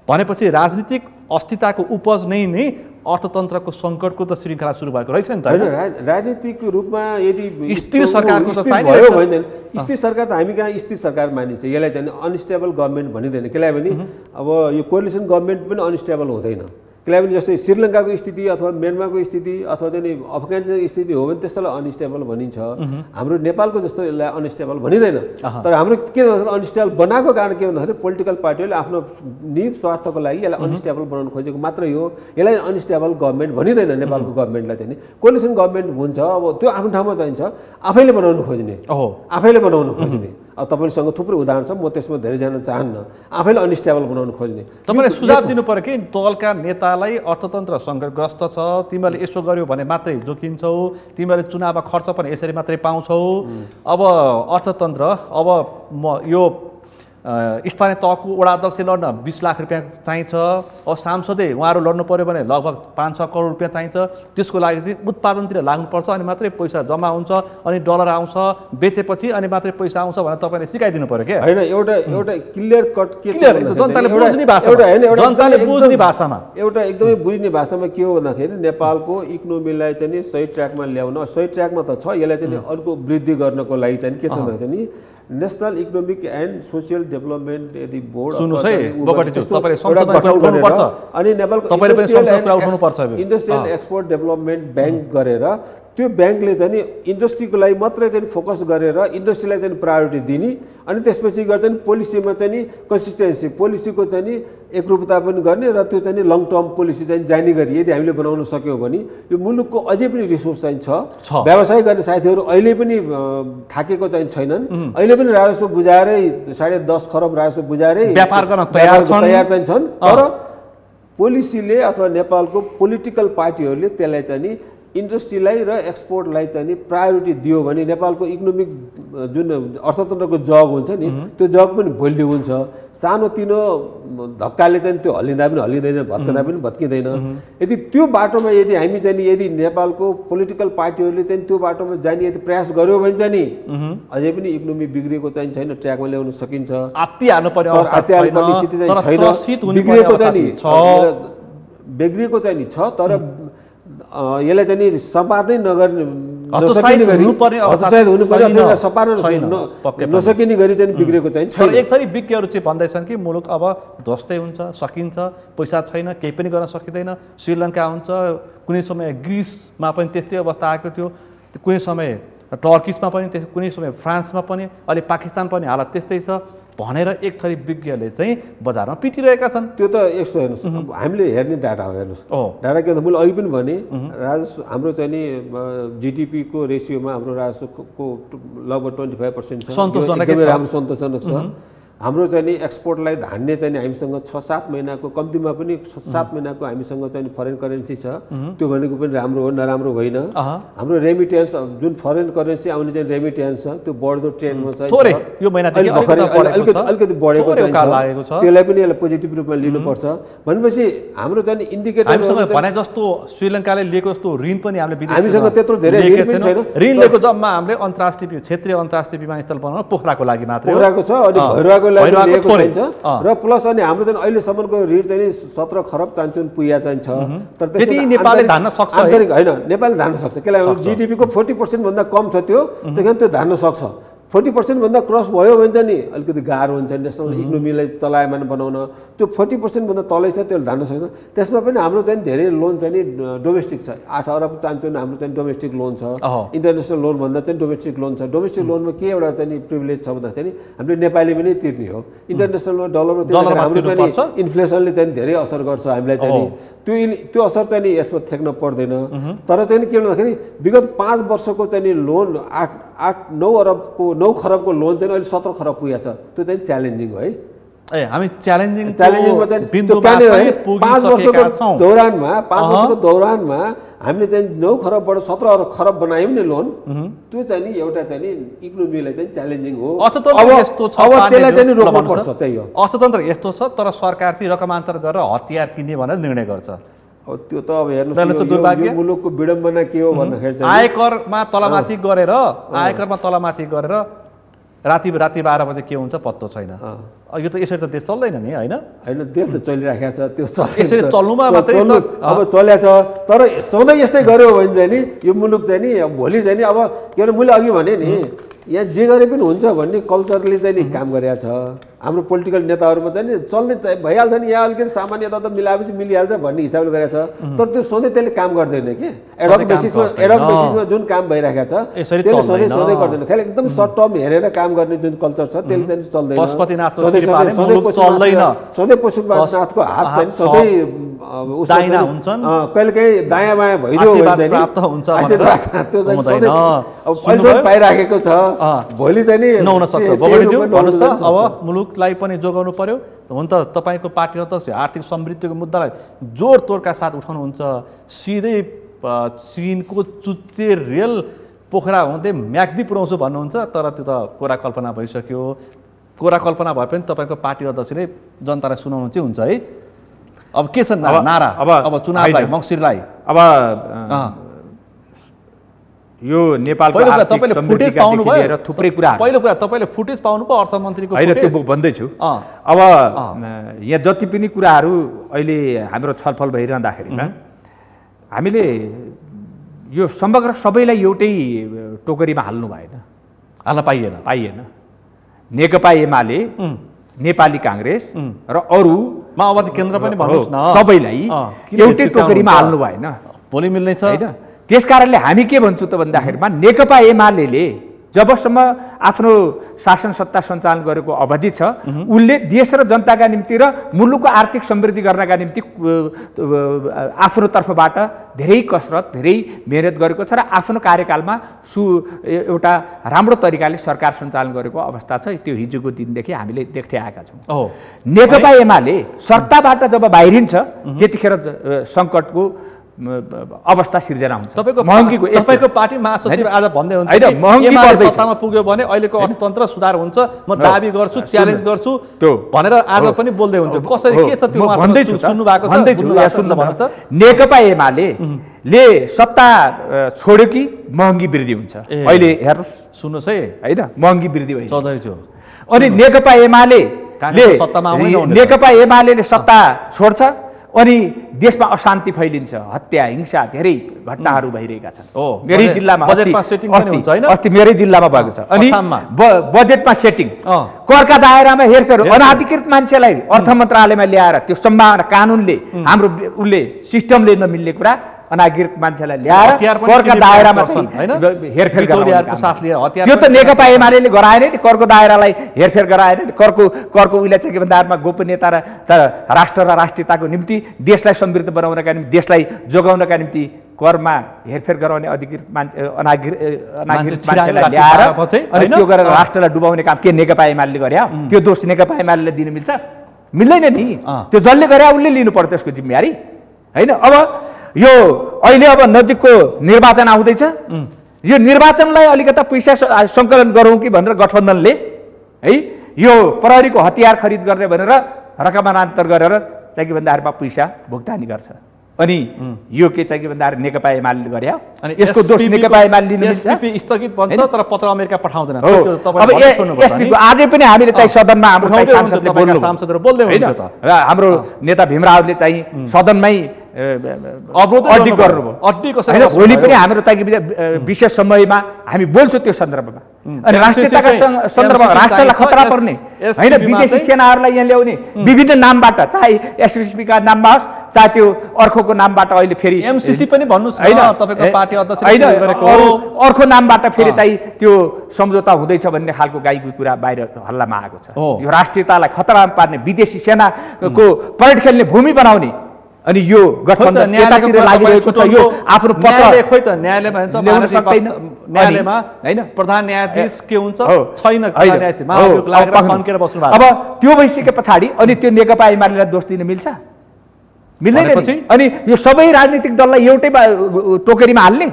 भनेपछि राजनीतिक अस्थिरताको उपज नै अर्थतन्त्रको सङ्कटको त श्रृङ्खला सुरु भएको रहेछ नि त हैन। राजनीतिक रूपमा यदि स्थिर सरकारको त छैन, भयो भन्दैन। स्थिर सरकार त हामी कहाँ स्थिर सरकार मानिन्छ, यसलाई चाहिँ अनस्टेबल गभर्मेन्ट भनिँदैन। केलाई भने अब यो कोलिसन गभर्मेन्ट पनि अनस्टेबल हुँदैन। केलाई भने जस्तै श्रीलङ्काको स्थिति अथवा म्यानमारको स्थिति अथवा चाहिँ अफगानिस्तानको स्थिति हो भने त्यस्तोलाई अनस्टेबल भनिन्छ। हाम्रो नेपालको जस्तो यसलाई अनस्टेबल भनिँदैन। तर हाम्रो के भन्दाखेरि अनस्टेबल बनाएको कारण के भन्दाखेरि पोलिटिकल पार्टीहरूले आफ्नो निज स्वार्थको लागि यसलाई अनस्टेबल बनाउनु खोजेको मात्रै हो। यसलाई अनस्टेबल गभर्मेन्ट भनिँदैन। नेपालको गभर्मेन्टलाई चाहिँ कोलिसन गभर्मेन्ट हुन्छ, अब त्यो आफ्नो ठाउँमा चाहिन्छ, आफैले बनाउनु खोज्ने, आफैले बनाउनु खोज्ने। अब तपाईँसँग थुप्रै उदाहरण छ, म त्यसमा धेरै जान चाहन्न। आफैले अनस्टेबल बनाउनु खोज्ने। तपाईँले सुझाव दिनु पर्यो कि तलका नेतालाई अर्थतन्त्र सङ्कटग्रस्त छ, तिमीहरूले यसो गर्यो भने मात्रै जोखिन्छौ, तिमीहरूले चुनावमा खर्च पनि यसरी मात्रै पाउँछौ। अब अर्थतन्त्र अब म यो स्थानीय तहको वडा अध्यक्ष लड्न 20 लाख रुपियाँ चाहिन्छ, अब सांसदै उहाँहरू लड्नु पऱ्यो भने लगभग 5-6 करोड रुपियाँ चाहिन्छ। त्यसको लागि चाहिँ उत्पादनतिर लाग्नुपर्छ, अनि मात्रै पैसा जम्मा हुन्छ, अनि डलर आउँछ, बेचेपछि अनि मात्रै पैसा आउँछ भनेर तपाईँले सिकाइदिनु पऱ्यो क्या। होइन, एउटा क्लियर कट के छ जनताले बुझ्ने भाषामा, जनताले बुझ्ने भाषामा, एउटा एकदमै बुझ्ने भाषामा के हो भन्दाखेरि नेपालको इकोनोमीलाई चाहिँ नि सही ट्र्याकमा ल्याउन, सही ट्र्याकमा त छ, यसलाई चाहिँ अर्को वृद्धि गर्नको लागि चाहिँ के छ भन्दाखेरि नि national economic and social development यदि बोर्ड सुन्नुहोस् है बगटीज्यू, तपाईँले संसदमा उठाउनुपर्छ, अनि नेपालको तपाईँले पनि संसदमा कुरा उठाउनुपर्छ। इन्डस्ट्रियल एक्सपोर्ट डेभलपमेन्ट ब्याङ्क गरेर त्यो ब्याङ्कले चाहिँ नि इन्डस्ट्रीको लागि मात्रै चाहिँ फोकस गरेर इन्डस्ट्रीलाई चाहिँ प्रायोरिटी दिने, अनि त्यसपछि गर्दा चाहिँ पोलिसीमा चाहिँ नि कन्सिस्टेन्सी, पोलिसीको चाहिँ नि एकरूपता पनि गर्ने र त्यो चाहिँ नि लङ टर्म पोलिसी चाहिँ जाने गरी यदि हामीले बनाउन सक्यौँ भने यो मुलुकको अझै पनि रिसोर्स चाहिँ छ। व्यवसाय गर्ने साथीहरू अहिले पनि थाकेको चाहिँ छैनन्, अहिले पनि राजस्व बुझाएरै 10.5 खरब राजस्व बुझाएरै व्यापार गर्न तयार चाहिँ छन्। तर पोलिसीले अथवा नेपालको पोलिटिकल पार्टीहरूले त्यसलाई चाहिँ नि इन्डस्ट्रीलाई र एक्सपोर्टलाई चाहिँ नि प्रायोरिटी दियो भने नेपालको इकोनोमिक जुन अर्थतन्त्रको जग हुन्छ नि त्यो जग पनि भोल्यु हुन्छ। सानोतिनो धक्काले चाहिँ त्यो हल्लिँदा पनि हल्लिँदैन, भत्किँदा पनि भत्किँदैन। यदि त्यो बाटोमा यदि हामी चाहिँ यदि नेपालको पोलिटिकल पार्टीहरूले चाहिँ त्यो बाटोमा जाने यदि प्रयास गर्यो भने चाहिँ नि अझै पनि इकोनोमी बिग्रेको चाहिँ छैन, ट्र्याकमा ल्याउन सकिन्छ। आत्तिहाल्नु पर्ने स्थिति चाहिँ छैन, बिग्रेको चाहिँ नि छ, तर यसलाई चाहिँ नि सपार्नै नसकिने गरी नसकिने गरी चाहिँ बिग्रेको चाहिँ छैन। एक थरी विज्ञहरू चाहिँ भन्दैछन् कि मुलुक अब ध्वस्तै हुन्छ, सकिन्छ, पैसा छैन, केही पनि गर्न सकिँदैन। श्रीलङ्का हुन्छ, कुनै समय ग्रिसमा पनि त्यस्तै अवस्था आएको थियो, कुनै समय टर्किसमा पनि त्यस कुनै समय फ्रान्समा पनि अहिले पाकिस्तान पनि हालत त्यस्तै छ भनेर एक थरी विज्ञले चाहिँ बजारमा पिटिरहेका छन्। त्यो त यस्तो हेर्नुहोस्, अब हामीले हेर्ने डाटा हो हेर्नुहोस्। डाटा के भन्दा मैले अघि पनि भने राजस्व हाम्रो चाहिँ नि जिडिपीको रेसियोमा हाम्रो राजस्वको लगभग 25% छ, एकदमै राम्रो सन्तोषजनक छ। हाम्रो चाहिँ नि एक्सपोर्टलाई धान्ने चाहिँ हामीसँग 6-7 महिनाको कम्तीमा पनि 7 महिनाको हामीसँग चाहिँ फरेन करेन्सी छ, त्यो भनेको पनि राम्रो हो, नराम्रो होइन। हाम्रो रेमिटेन्स जुन फरेन करेन्सी आउने चाहिँ रेमिटेन्स छ त्यो बढ्दो ट्रेन्डमा छ, अलिकति बढेको छ, त्यसलाई पनि यसलाई पोजिटिभ रूपमा लिनुपर्छ। भनेपछि हाम्रो चाहिँ इन्डिकेटर भने जस्तो श्रीलङ्काले लिएको जस्तो ऋण पनि हामीसँग त्यत्रो धेरै ऋण पनि छैन। ऋण लिएको जम्मा हामीले अन्तर्राष्ट्रिय क्षेत्रीय अन्तर्राष्ट्रिय विमानस्थल बनाउन पोखराको लागि मात्रै पोखराको छ, अनि भैरवाको लिएको चाहिन्छ र प्लस अनि हाम्रो चाहिँ अहिलेसम्मको ऋण चाहिँ 17 खरब चान्चुन पुगेको चाहिँ छ। तर त्यति नेपालले धान्न सक्छ होइन, नेपालले धान्न सक्छ। केलाई जिडिपीको 40% भन्दा कम छ त्यो, त्यही कारण त्यो धान्न सक्छ। 40% भन्दा क्रस भयो भने चाहिँ नि अलिकति गाह्रो हुन्छ नेसनल इकोनोमीलाई चलायमान बनाउन। त्यो 40% भन्दा तलै छ, त्यसले धान्न सक्छ। त्यसमा पनि हाम्रो चाहिँ धेरै लोन चाहिँ नि डोमेस्टिक छ, 8 अरब चान्चुन हाम्रो चाहिँ डोमेस्टिक लोन छ। इन्टरनेसनल लोन भन्दा चाहिँ डोमेस्टिक लोन छ। डोमेस्टिक लोनमा के एउटा चाहिँ नि प्रिभिलेज छ भन्दाखेरि हामीले नेपाली पनि तिर्ने हो, इन्टरनेसनलमा डलरमा तिर्दा हाम्रो चाहिँ इन्फ्लेसनले चाहिँ धेरै असर गर्छ हामीलाई चाहिँ त्यो असर चाहिँ नि यसमा थ्याक्न पर्दैन। तर चाहिँ के भन्दाखेरि विगत 5 वर्षको चाहिँ नि लोन 9 खरबको लोन चाहिँ अहिले 17 खरब पुगेको छ। त्यो चाहिँ च्यालेन्जिङ हो है। हामी च्यालेन्जिङमा चाहिँ 5 वर्षको दौरानमा हामीले चाहिँ 9 खरबबाट 17 खरब बनायौँ नि लोन, त्यो चाहिँ नि एउटा चाहिँ नि इकोनोमीलाई चाहिँ च्यालेन्जिङ हो। अर्थतन्त्र यस्तो छ, अब त्यसलाई चाहिँ रोक्नुपर्छ, त्यही हो। अर्थतन्त्र यस्तो छ, तर सरकार चाहिँ रकमान्तर गरेर हतियार किन्ने भनेर निर्णय गर्छ। अब त्यो त अब हेर्नुहोस् यो मुलुकको विडम्बना के हो भन्दाखेरि चाहिँ आयकरमा तलमाथि गरेर राति 12 बजे के हुन्छ पत्तो छैन। यो त यसरी त देश चल्दैन नि, होइन देश त चलिराखेको छ, त्यो यसरी चल्नुमा मात्रै अब चलेको छ। तर सधैँ यस्तै गर्यो भने चाहिँ नि यो मुलुक चाहिँ नि भोलि चाहिँ नि अब के भने मैले अघि भने नि यहाँ जे गरे पनि हुन्छ भन्ने कल्चरले चाहिँ नि काम गरेको छ। हाम्रो पोलिटिकल नेताहरूमा चाहिँ नि चल्ने चाहिँ भइहाल्छ नि, यहाँ अलिकति सामान्यता त मिलाएपछि मिलिहाल्छ भन्ने हिसाबले गरेको छ। तर त्यो सधैँ त्यसले काम गर्दैन कि एडक बेसिसमा जुन काम भइरहेको छ त्यसले सधैँ गर्दैन। खालि एकदम सर्ट टर्म हेरेर काम गर्ने जुन कल्चर छ त्यसले चाहिँ चल्दैन। सधैँ पशुपतिनाथको हात चाहिँ सधैँ कहिले काहीँ दायाँ बायाँ भइदियो भने पाइराखेको छ, भोलि चाहिँ नि नहुन सक्छ। भन्नुहोस् त, अब मुलुकलाई पनि जोगाउनु पर्यो। हुन त तपाईँको पार्टी अध्यक्ष आर्थिक समृद्धिको मुद्दालाई जोड तोडका साथ उठाउनुहुन्छ। सिधै चिनको चुच्चे रेल पोखरा हुँदै म्याग्दी पुऱ्याउँछु भन्नुहुन्छ, तर त्यो त कोरा कल्पना भइसक्यो। कोरा कल्पना भए पनि तपाईँको पार्टी अध्यक्षले जनतालाई सुनाउनु चाहिँ हुन्छ है। अब के छ नारा अब चुनावलाई मङ्सिरलाई? अब यो नेपालको तपाईँले फुटेज पाउनुभयो, थुप्रै कुरा। पहिलो कुरा तपाईँले फुटेज पाउनुभयो अर्थमन्त्रीको? होइन, त्यो भन्दैछु। अब यहाँ जति पनि कुराहरू अहिले हाम्रो छलफल भइरहँदाखेरिमा हामीले यो समग्र सबैलाई एउटै टोकरीमा हाल्नु भएन, हाल्न पाइएन। नेकपा एमाले, नेपाली काङ्ग्रेस र अरू माओवादी केन्द्र पनि भन्नुहोस् न, सबैलाई एउटै टोकरीमा हाल्नु भएन, भोलि मिल्ने छ होइन। त्यस कारणले हामी के भन्छौँ त भन्दाखेरिमा नेकपा एमाले जबसम्म आफ्नो शासन सत्ता सञ्चालन गरेको अवधि छ उसले देश र जनताका निम्ति र मुलुकको आर्थिक समृद्धि गर्नका निम्ति आफ्नो तर्फबाट धेरै कसरत धेरै मेहनत गरेको छ र आफ्नो कार्यकालमा एउटा राम्रो तरिकाले सरकार सञ्चालन गरेको अवस्था छ। त्यो हिजोको दिनदेखि हामीले देख्दै आएका छौँ। नेकपा एमाले सत्ताबाट जब बाहिरिन्छ त्यतिखेर सङ्कटको अवस्था सिर्जना हुन्छ। तपाईँको पार्टी महासचिव आज भन्दै हुन्छ सत्तामा पुग्यो भने अहिलेको अर्थतन्त्र सुधार हुन्छ, म दाबी गर्छु, च्यालेन्ज गर्छु भनेर आज पनि बोल्दै हुन्थ्यो। कसरी के छ त्यो सुन्नु भएको छ? नेकपा एमाले सत्ता छोड्यो कि महँगी वृद्धि हुन्छ। अहिले हेर्नुहोस्, सुन्नुहोस् है, होइन महँगी वृद्धि भयो चौधरीज्यू। अनि नेकपा एमाले सत्ता छोड्छ अनि देशमा अशान्ति फैलिन्छ, हत्या हिंसा धेरै घटनाहरू भइरहेका छन्। मेरै जिल्लामा बजेटमा सेटिङ पनि हुन्छ हैन? अस्ति मेरै जिल्लामा भएको छ। अनि बजेटमा सेटिङ, करका दायरामा हेरफेर, अनाधिकृत मान्छेलाई अर्थ मन्त्रालयमा ल्याएर त्यो सम्भावना कानुनले हाम्रो उसले सिस्टमले नमिल्ने कुरा अनागरिक मान्छेलाई ल्याएर करका दायरामा हेरफेर बिचौलियाहरूको साथ लिएर हतियार त्यो त नेकपा एमाले गराएन नि करको दायरालाई हेरफेर गराएन नि करको उहिले चाहिँ के भन्दा गोपनीयता र राष्ट्र र राष्ट्रियताको निम्ति देशलाई समृद्ध बनाउनका निम्ति देशलाई जोगाउनका निम्ति करमा हेरफेर गराउने अधिकृत मान्छे अनागरिक मान्छेलाई ल्याएर अनि त्यो गरेर राष्ट्रलाई डुबाउने काम के नेकपा एमाले गरे त्यो दोष नेकपा एमाले दिन मिल्छ मिल्दैन नि त्यो जसले गरे उसले लिनु पर्यो त्यसको जिम्मेवारी हैन अब यो अहिले अब नजिकको निर्वाचन आउँदैछ यो निर्वाचनलाई अलिकता पैसा सङ्कलन गरौँ कि भनेर गठबन्धनले है यो प्रहरीको हतियार खरिद गर्ने भनेर रकमान्तरण गरेर चाहिँ के भन्दाखेरिमा पैसा भुक्तानी गर्छ अनि यो के चाहिँ के भन्दाखेरि नेकपा एमाले गरे अनि यसको दोष नेकपा एमाले लिनु एसपीपी स्थगित बन्छ तर पत्र अमेरिका पठाउँदैन अब एसपीको आजै पनि हामीले चाहिँ सदनमा हाम्रो सांसदहरू बोल्दै हुनुहुन्छ र हाम्रो नेता भीमरावले चाहिँ सदनमै अवरोध गर्नुभयो भोलि पनि हाम्रो चाहिँ विशेष समयमा हामी बोल्छौँ त्यो सन्दर्भमा अनि राष्ट्रियताका सन्दर्भमा राष्ट्रलाई खतरा पर्ने होइन विदेशी सेनाहरूलाई यहाँ ल्याउने विभिन्न नामबाट चाहे एसएसपीका नाममा होस् चाहे त्यो अर्कोको नामबाट अहिले फेरि एमसीसी पनि भन्नुहोस् होइन तपाईको पार्टी अध्यक्ष अर्को नामबाट फेरि चाहिँ त्यो सम्झौता हुँदैछ भन्ने खालको गाईको कुरा बाहिर हल्लामा आएको छ यो राष्ट्रियतालाई खतरामा पार्ने विदेशी सेनाको परेड खेल्ने भूमि बनाउने अनि यो गठबन्धन नेतातिर लागिरहेको छ यो आफ्नो पत्र खोइ त न्यायालयमा न्यायालयमा हैन प्रधान न्यायाधीश के हुन्छ छैन न्यायाधीश महाभियोग लागेर फन्केर बस्नु भएको अब त्यो भइसके पछाडि अनि त्यो नेकपा एमालेलाई दोष दिन मिल्छ मिल्दैन अनि यो सबै राजनीतिक दललाई एउटै टोकरीमा हाल्ने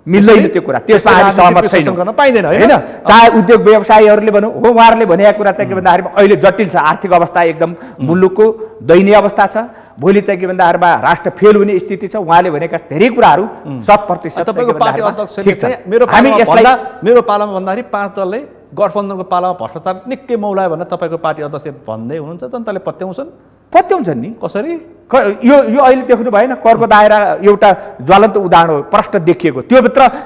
मिल्दैन त्यो कुरा त्यसमा हामी सहमत छैनौँ गर्न पाइँदैन हैन चाहे उद्योग व्यवसायीहरूले भनौँ हो उहाँहरूले भनेको कुरा चाहिँ के भन्दाखेरि अहिले जटिल छ आर्थिक अवस्था एकदम मुलुकको दयनीय अवस्था छ भोलि चाहिँ के भन्दाखेरिमा राष्ट्र फेल हुने स्थिति छ उहाँले भनेका धेरै कुराहरू 100% तपाईको पार्टी अध्यक्षले चाहिँ मेरो पालामा भन्दाखेरि 5 दलले गठबन्धनको पालामा भ्रष्टाचार निकै मौलायो भनेर तपाईको पार्टी अध्यक्ष भन्दै हुनुहुन्छ जनताले पत्याउँछन् नि कसरी यो अहिले देख्नु भएन करको दायरा एउटा ज्वलन्त उदाहरण हो प्रष्ट देखिएको त्यो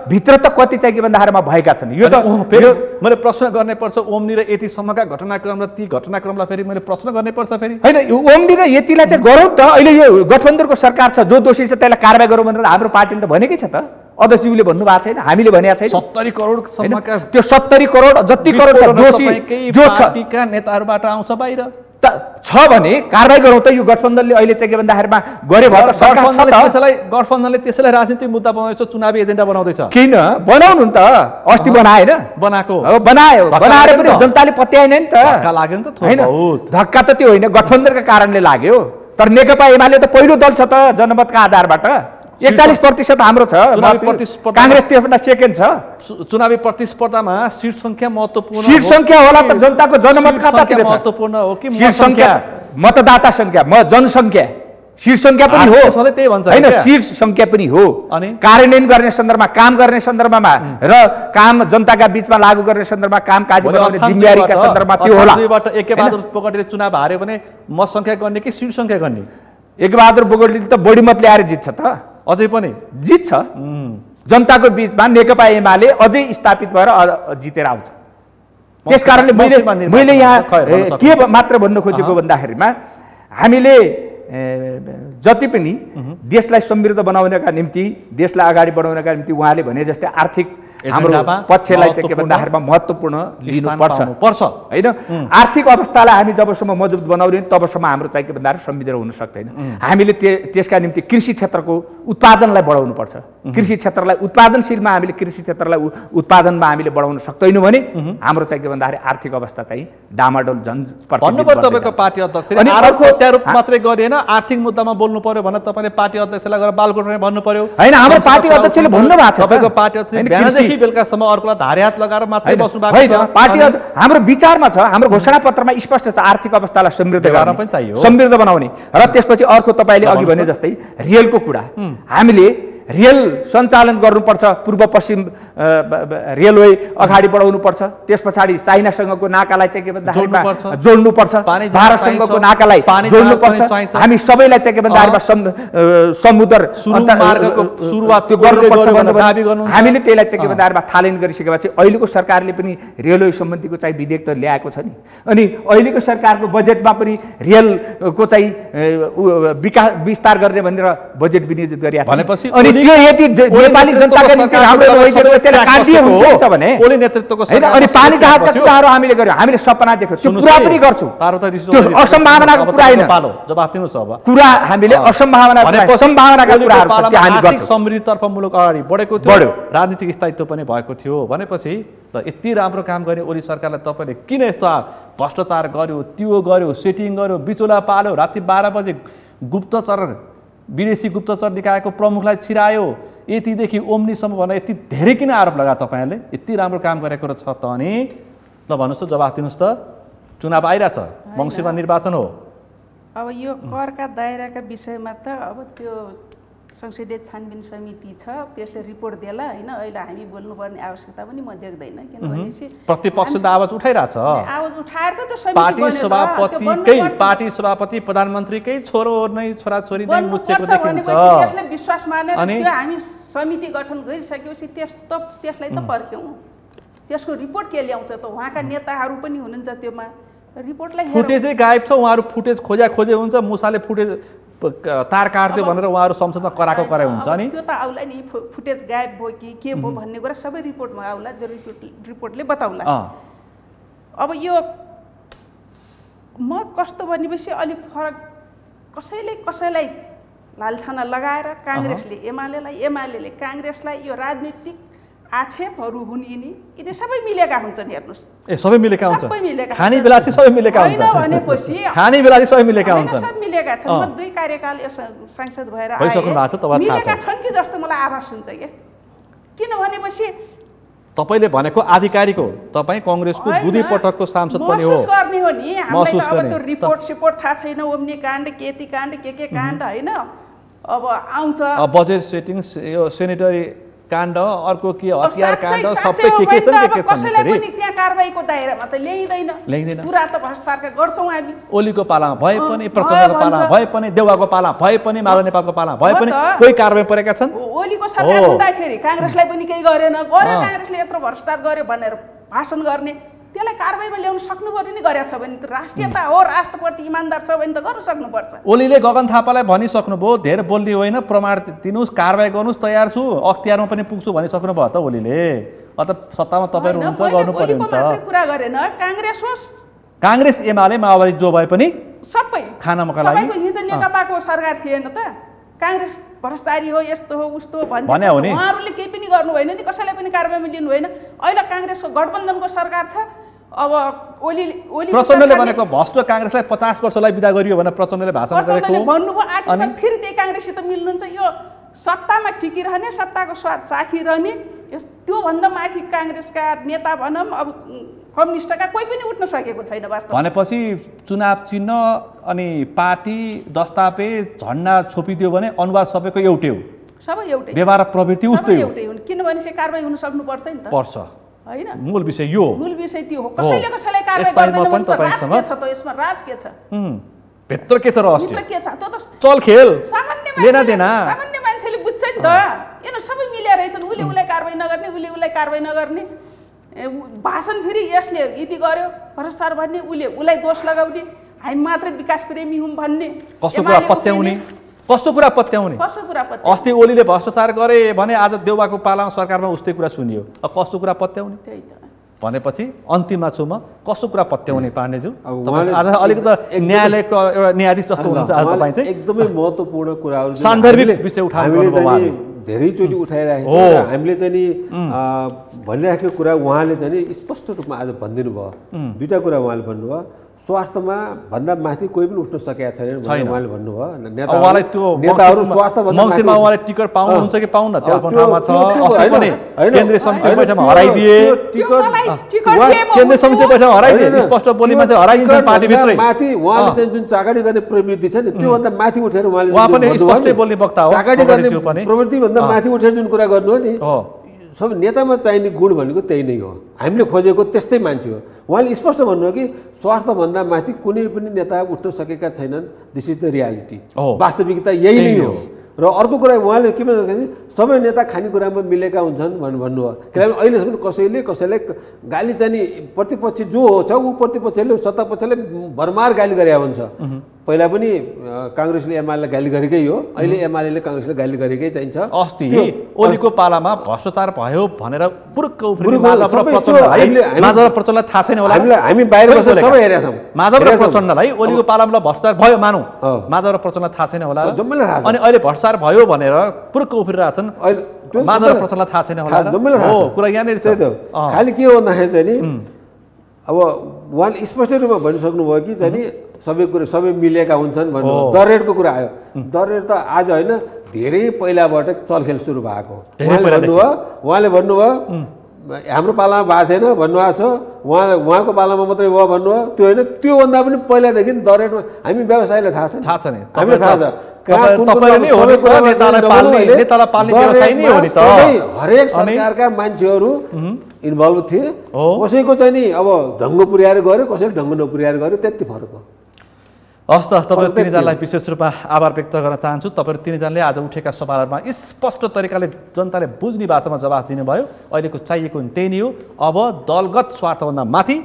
भित्र त कति चाहिँ के भन्दाखेरिमा भएका छन् यो त फेरि मैले प्रश्न गर्नै पर्छ ओम्नी र यतिसम्मका घटनाक्रम र ती घटनाक्रमलाई फेरि मैले प्रश्न गर्नै पर्छ फेरि हैन ओम्नी र यतिलाई चाहिँ गरौँ त अहिले यो गठबन्धनको सरकार छ जो दोषी छ त्यसलाई कारबाही गरौँ भनेर हाम्रो पार्टीले त भनेकै छ त अध्यक्षज्यूले भन्नु भएको छैन हामीले भनेको छैन 70 करोड सम्मका त्यो 70 करोड जति करोड छ दोषी जो छ पार्टीका नेताहरूबाट आउँछ बाहिर छ भने कारबाही गरौँ त यो गठबन्धनले अहिले चाहिँ के भन्दाखेरिमा गरे भयो त गठबन्धनले त्यसैलाई राजनीतिक मुद्दा बनाउँदैछ चुनावी एजेन्डा बनाउँदैछ किन बनाउनु त अस्ति बनाएन बनाएको बनाएर पनि जनताले पत्याएन नि त धक्का लाग्यो नि त हैन धक्का त त्यो होइन गठबन्धनका कारणले लाग्यो तर नेकपा एमाले त पहिलो दल छ त जनमतका आधारबाट 41% हाम्रो छ कांग्रेस त्यसभन्दा सेकेन्ड छ चुनावी प्रतिस्पर्धामा सीट संख्या महत्त्वपूर्ण सीट संख्या होला त जनताको जनमत खातातिर छ महत्त्वपूर्ण हो कि सीट संख्या मतदाता संख्या जनसंख्या सीट संख्या पनि हो त्यसले त्यही भन्छ हैन सीट संख्या पनि हो अनि कार्यान्वयन गर्ने सन्दर्भमा काम गर्ने सन्दर्भमा र काम जनताका बीचमा लागू गर्ने सन्दर्भमा कामकाज बनाउने जिम्मेवारीका सन्दर्भमा त्यो होला दुईबाट एकेबहादुर पोगटीले चुनाव हार्यो भने मत संख्या गर्ने कि सीट संख्या गर्ने एकेबहादुर पोगटीले त बढी मत ल्याएर जित्छ त अझै पनि जित्छ जनताको बीचमा नेकपा एमाले अझै स्थापित भएर जितेर आउँछ त्यसकारणले मैले यहाँ के मात्र भन्न खोजेको भन्दाखेरिमा हामीले जति पनि देशलाई समृद्ध बनाउनका निम्ति देशलाई अगाडि बढाउनका निम्ति उहाँले भने जस्तै आर्थिक हाम्रो पक्षलाई चाहिँ के भन्दाखेरिमा महत्त्वपूर्ण लिनुपर्छ हैन आर्थिक अवस्थालाई हामी जबसम्म मजबुत बनाउँदैन तबसम्म हाम्रो चाहिँ के भन्दाखेरि समृद्ध हुन सक्दैन हामीले त्यसका निम्ति कृषि क्षेत्रको उत्पादनलाई बढाउनु पर्छ कृषि क्षेत्रलाई उत्पादनशीलमा हामीले कृषि क्षेत्रलाई उत्पादनमा हामीले बढाउन सक्दैनौँ भने हाम्रो चाहिँ के भन्दाखेरि आर्थिक अवस्था चाहिँ डामाडोल झन् भन्नुपर्छ तपाईको पार्टी अध्यक्षले अनि अर्को त्यारूप मात्रै गरिएन आर्थिक मुद्दामा बोल्नु पर्यो भने तपाईले पार्टी अध्यक्षलाई गएर बालकोटमा भन्नु पर्यो हैन हाम्रो पार्टी अध्यक्षले भन्नु भएको छ तपाईको पार्टी अध्यक्षले बेलुकासम्म अर्कोलाई धारे हात लगाएर मात्रै बस्नु भएको छ पार्टी हाम्रो विचारमा छ हाम्रो घोषणा पत्रमा स्पष्ट छ आर्थिक अवस्थालाई समृद्ध गर्न पनि चाहियो समृद्ध बनाउने र त्यसपछि अर्को तपाईले अघि भने जस्तै रेलको कुरा हामीले रेल सञ्चालन गर्नुपर्छ पूर्व पश्चिम रेलवे अगाडि बढाउनुपर्छ त्यस पछाडि चाइनासँगको नाकालाई चाहिँ के भन्दाखेरि जोड्नुपर्छ भारतसँगको नाकालाई जोड्नुपर्छ हामी सबैलाई चाहिँ के भन्दाखेरि समुद्र मार्गको सुरुवात त्यो गर्नुपर्छ भनेर हामीले त्यसलाई चाहिँ के भन्दाखेरि थालनी गरिसकेपछि अहिलेको सरकारले पनि रेलवे सम्बन्धीको चाहिँ विधेयक त ल्याएको छ नि अनि अहिलेको सरकारको बजेटमा पनि रेलको चाहिँ विस्तार गर्ने भनेर बजेट विनियोजित गरिएको भनेपछि अनि त्यो यति नेपाली जनताका निम्ति राम्रो नभइदिएको त्यसले काटिए हुन्छ नि त भने ओली नेतृत्वको हैन अनि पानी जहाजका कुराहरू हामीले गर्यौं हामीले सपना देख्यौं त्यो पुरा पनि गर्छौं त्यो असम्भावनाको कुरा हैन जवाफ दिनुस् अब कुरा हामीले असम्भावनाका कुराहरू प्रति हामी आर्थिक गर्छौं समृद्धितर्फ मुलुक अगाडि बढेको थियो राजनीतिक स्थायित्व पनि भएको थियो भनेपछि त यति राम्रो काम गर्ने ओली सरकारलाई तपाईले किन यस्तो भ्रष्टाचार गर्यो त्यो गर्यो सेटिङ गर्यो बिचुला पाल्यो राति 12 बजे गुप्तचर विदेशी गुप्तचर निकायको प्रमुखलाई छिरायो यतिदेखि ओम्नीसम्म भनेर यति धेरै किन आरोप लगाए तपाईहरुले यति राम्रो काम गरेको छ त अनि ल भन्नुस् त जवाफ दिनुस् त चुनाव आइराछ मङ्सिरमा निर्वाचन हो अब यो करका दायराका विषयमा त अब त्यो संसदीय छानबिन समिति छ त्यसले रिपोर्ट देला हैन अहिले हामी बोल्नुपर्ने आवश्यकता पनि म देख्दैन किनभने प्रतिपक्षले त आवाज उठाइराछ आवाज उठाएर त त्यो समिति पार्टी सभापति प्रधानमन्त्रीकै छोरो नै छोराछोरी नै मुछेको देखिन्छ त्यसले विश्वास मानेर त्यो हामी समिति गठन गरिसकेपछि त्यसलाई त पर्ख्यौं त्यसको रिपोर्ट के ल्याउँछ त उहाँका नेताहरू पनि हुनुहुन्छ त्योमा रिपोर्टलाई फुटेजै गायब छ उहाँहरू फुटेज खोजे हुन्छ मुसाले फुटेज तार काट्यो भनेर उहाँहरू संसदमा कराको कराइ हुन्छ नि त्यो त आउला नि फुटेज गायब भयो कि के भयो भन्ने कुरा सबै रिपोर्टमा आउला जो रिपोर्टले बताउला अब यो म कस्तो भनेपछि अलि फरक कसैलाई लालछाना लगाएर कांग्रेसले एमालेले कांग्रेसलाई यो राजनीतिक आक्षेपहरू हुन् यिनी सबै मिलेका हुन्छन् हेर्नुस् सबै मिलेका हुन्छन् सबै मिलेका खानी बेला चाहिँ सबै मिलेका हुन्छन् भनेपछि खानी बेला चाहिँ सबै मिलेका हुन्छन् सब मिलेका छन् म 2 कार्यकाल सांसद भएर आए भइसक्नु भएको छ तपाईलाई थाहा छ मिलेका छन् कि जस्तो मलाई आभास हुन्छ के किन भनेपछि तपाईले भनेको आधिकारिक हो तपाई कांग्रेसको दुई पटकको सांसद पनि हो महसुस गर्ने हो नि हामीलाई अब त्यो रिपोर्ट थाहा छैन ओम्नी काण्ड केती काण्ड के काण्ड हैन अब आउँछ बजेट सेटिङ यो सेनेटरी काण्ड अर्को के हतियार काण्ड सबै के छन् कसैलाई पनि त्यहाँ कारबाहीको दायरामा त ल्याइदैन पुरा त भ्रष्टाचारका गर्छौं हामी ओलीको पालामा भए पनि प्रचण्डको पालामा भए पनि देउवाको पालामा भए पनि माधव नेपालको पालामा भए पनि कोही कारबाही परेका छन् ओलीको सरकार हुँदाखेरि कांग्रेसलाई पनि केही गरेन कांग्रेसले यत्रो भ्रष्टाचार गर्यो भनेर भाषण गर्ने त्यसलाई कारबाहीमा ल्याउन सक्नु पर्यो नि गरेछ भने त राष्ट्रियता हो राष्ट्रप्रति इमानदार छ भने त गर्न सक्नुपर्छ ओलीले गगन थापालाई भनिसक्नुभयो धेरै बोल्ने होइन प्रमाण दिनुस् कारबाही गर्नुस् तयार छु अख्तियारमा पनि पुग्छु भनिसक्नु भयो त ओलीले अत सत्तामा तपाईहरु हुनुहुन्छ गर्नु पर्यो नि त कुरा गरेन कांग्रेस होस् कांग्रेस एमाले माओवादी जो भए पनि सबै खाना मका लागि तपाईको हिजो नेकपाको सरकार थिएन त कांग्रेस भ्रष्टाचारी हो यस्तो हो उस्तो हो भन्ने उहाँहरूले केही पनि गर्नु भएन नि कसैलाई पनि कारबाहीमा लिनु भएन अहिले कांग्रेसको गठबन्धनको सरकार छ अब ओली प्रचण्डले भनेको भ्रष्ट कांग्रेसलाई 50 वर्षलाई बिदा गरियो भनेर प्रचण्डले भाषण गरेको भन्नुभयो आखिरमा फेरि त्यही कांग्रेससित मिल्नुहुन्छ यो सत्तामा टिकिरहने सत्ताको स्वाद चाखिरहने त्यो भन्दा माथि कांग्रेसका नेता भनौं अब कम्युनिस्टका कोही पनि उठ्न सकेको छैन वास्तवमा भनेपछि चुनाव चिन्ह अनि पार्टी दस्तावेज झण्डा छोपिदियो भने अनुवाद सबैको एउटै हो सबै एउटै व्यवहार प्रवृत्ति उस्तै हो एउटै हुन् किनभने चाहिँ कारबाही हुन सक्नु पर्छ नि त पर्छ हैन मूल विषय यो मूल विषय त्यो हो कसैलाई कारबाही गर्दैन भने त राज के छ त यसमा राज के छ भित्र के छ रहस्य भित्र के छ त्यो त चल खेल सामान्य मान्छेले बुझ्छ नि त यिनीहरु सबै मिलेर रहेछन् उलाई कारबाही नगर्ने उलाई कारबाही नगर्ने भाषण फेरि यसले यति गर्यो भ्रष्टाचार भन्ने उलाई दोष लगाउने हामी मात्र विकास प्रेमी हौं भन्ने कसो कुरा पत्याउने अस्ति ओलीले भ्रष्टाचार गरे भने आज देउवाको पालामा सरकारमा उस्तै कुरा सुनियो अब कसो कुरा पत्याउने त्यही त भनेपछि अन्तिममा छु म कसो कुरा पत्याउने पाण्डेज्यू आज अलिकति न्यायालयको एउटा न्यायाधीश जस्तो हुनुहुन्छ आज तपाईँ चाहिँ एकदमै महत्त्वपूर्ण कुराहरू सान्दर्भिक विषय उठाउनु धेरैचोटि उठाइरहेको छ हामीले चाहिँ नि भनिराखेको कुरा उहाँले चाहिँ नि स्पष्ट रूपमा आज भनिदिनु भयो दुईटा कुरा उहाँले भन्नुभयो स्वार्थमा भन्दा माथि कोही पनि उठ्न सकेका छैन भनेर उहाँले भन्नुभयो नेताहरू स्वार्थ भन्दा मङ्सिरमा उहाँले टिकट पाउनुहुन्छ कि पाउन्न त्यो ठाउँमा छ पनि केन्द्रीय समिति बैठकमा हराइदिए केन्द्रीय समिति बैठकमा हराइदिए स्पष्ट बोलीमा चाहिँ हराइदिन्छ पार्टी भित्रै माथि उहाँले चाहिँ जुन चागाडी गर्ने प्रवृत्ति छ नि त्यो भन्दा माथि उठेर उहाँ पनि स्पष्टै बोल्ने वक्ता हो चागाडी गर्ने प्रवृत्ति भन्दा माथि उठेर जुन कुरा गर्नु हो नि सब नेतामा चाहिने गुण भनेको त्यही नै हो हामीले खोजेको त्यस्तै मान्छे हो उहाँले स्पष्ट भन्नुभयो कि स्वार्थभन्दा माथि कुनै पनि नेता उठ्न सकेका छैनन् दिस इज द रियालिटी वास्तविकता यही नै हो र अर्को कुरा उहाँले के भन्दाखेरि सबै नेता खानेकुरामा मिलेका हुन्छन् भन्नुभयो किनभने अहिलेसम्म कसैलाई गाली चाहिँ प्रतिपक्ष जो छ ऊ प्रतिपक्षले सत्तापक्षले भरमार गाली गरे हुन्छ पहिला पनि काङ्ग्रेसले एमालेलाई गाली गरेकै हो, अहिले एमाले काङ्ग्रेसलाई गाली गरेकै चाहिन्छ। अस्ति ओलीको पालामा भ्रष्टाचार भयो भनेर पुरुक्क उफ्रिने माधव प्रचण्डलाई थाहा छैन होला। हामी बाहिर बसेर सबै हेरेका छौँ। माधव र प्रचण्डलाई ओलीको पालामा भ्रष्टाचार भयो मानौँ, माधव र प्रचण्डलाई थाहा छैन होला। अनि अहिले भ्रष्टाचार भयो भनेर पुरुक्क उफ्रिरहेछन्, माधव र प्रचण्डलाई थाहा छैन होला। हो, कुरा यहाँनिर छ। खालि के हो भन्दाखेरि चाहिँ नि अब उहाँले स्पष्ट रूपमा भनिसक्नुभयो कि चाहिँ नि सबै कुरा सबै मिलेका हुन्छन् भन्नु। दर रेटको कुरा आयो। दर रेट त आज होइन, धेरै पहिलाबाट चलखेल सुरु भएको। उहाँले भन्नुभयो हाम्रो पालामा भएको थिएन भन्नुभएको छ, उहाँको पालामा मात्रै भयो भन्नुभयो। त्यो होइन, त्योभन्दा पनि पहिलादेखि दर रेटमा हामी व्यवसायीलाई थाहा छ, हामीलाई थाहा छ। हरेक सरकारका मान्छेहरू इन्भल्भ थिए। कसैको चाहिँ नि अब ढङ्ग पुर्याएर गऱ्यो, कसैले ढङ्ग नपुर्याएर गऱ्यो, त्यति फरक हो। हस् त, तपाईँहरू तिनजनालाई विशेष रूपमा आभार व्यक्त गर्न चाहन्छु। तपाईँहरू तिनजनाले आज उठेका सवालहरूमा स्पष्ट तरिकाले जनताले बुझ्ने भाषामा जवाफ दिनुभयो। अहिलेको चाहिएको त्यही नै हो। अब दलगत स्वार्थभन्दा माथि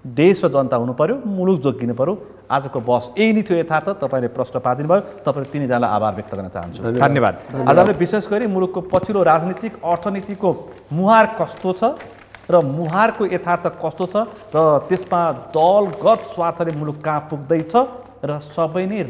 देश र जनता हुनु पर्यो, मुलुक जोगिनु पर्यो। आजको बस यही नै थियो यथार्थ। तपाईँले प्रश्न पारिदिनु भयो। तपाईँहरू तिनजनालाई आभार व्यक्त गर्न चाहन्छु। धन्यवाद। आज हामीले विशेष गरी मुलुकको पछिल्लो राजनीतिक अर्थनीतिको मुहार कस्तो छ र मुहारको यथार्थ कस्तो छ र त्यसमा दलगत स्वार्थले मुलुक कहाँ पुग्दैछ र सबै नै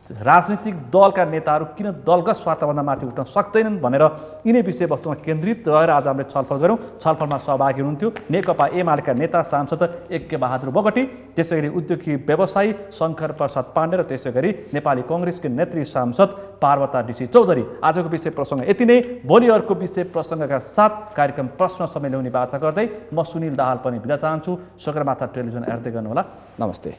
राजनीतिक दलका नेताहरू किन दलगत स्वार्थभन्दा माथि उठ्न सक्दैनन् भनेर यिनै विषयवस्तुमा केन्द्रित रहेर आज हामीले छलफल गऱ्यौँ। छलफलमा सहभागी हुनुहुन्थ्यो नेकपा एमालेका नेता सांसद यज्ञ बहादुर बोगटी, त्यसै गरी उद्योगी व्यवसायी शङ्कर प्रसाद पाण्डे र त्यसै गरी नेपाली कङ्ग्रेसकी नेत्री सांसद पार्वता डीसी चौधरी। आजको विषय प्रसङ्ग यति नै। भोलि अर्को विषय प्रसङ्गका साथ कार्यक्रम प्रश्न समय ल्याउने बाचा गर्दै म सुनिल दाहाल पनि बिदा चाहन्छु। सगरमाथा टेलिभिजन हेर्दै गर्नुहोला। नमस्ते।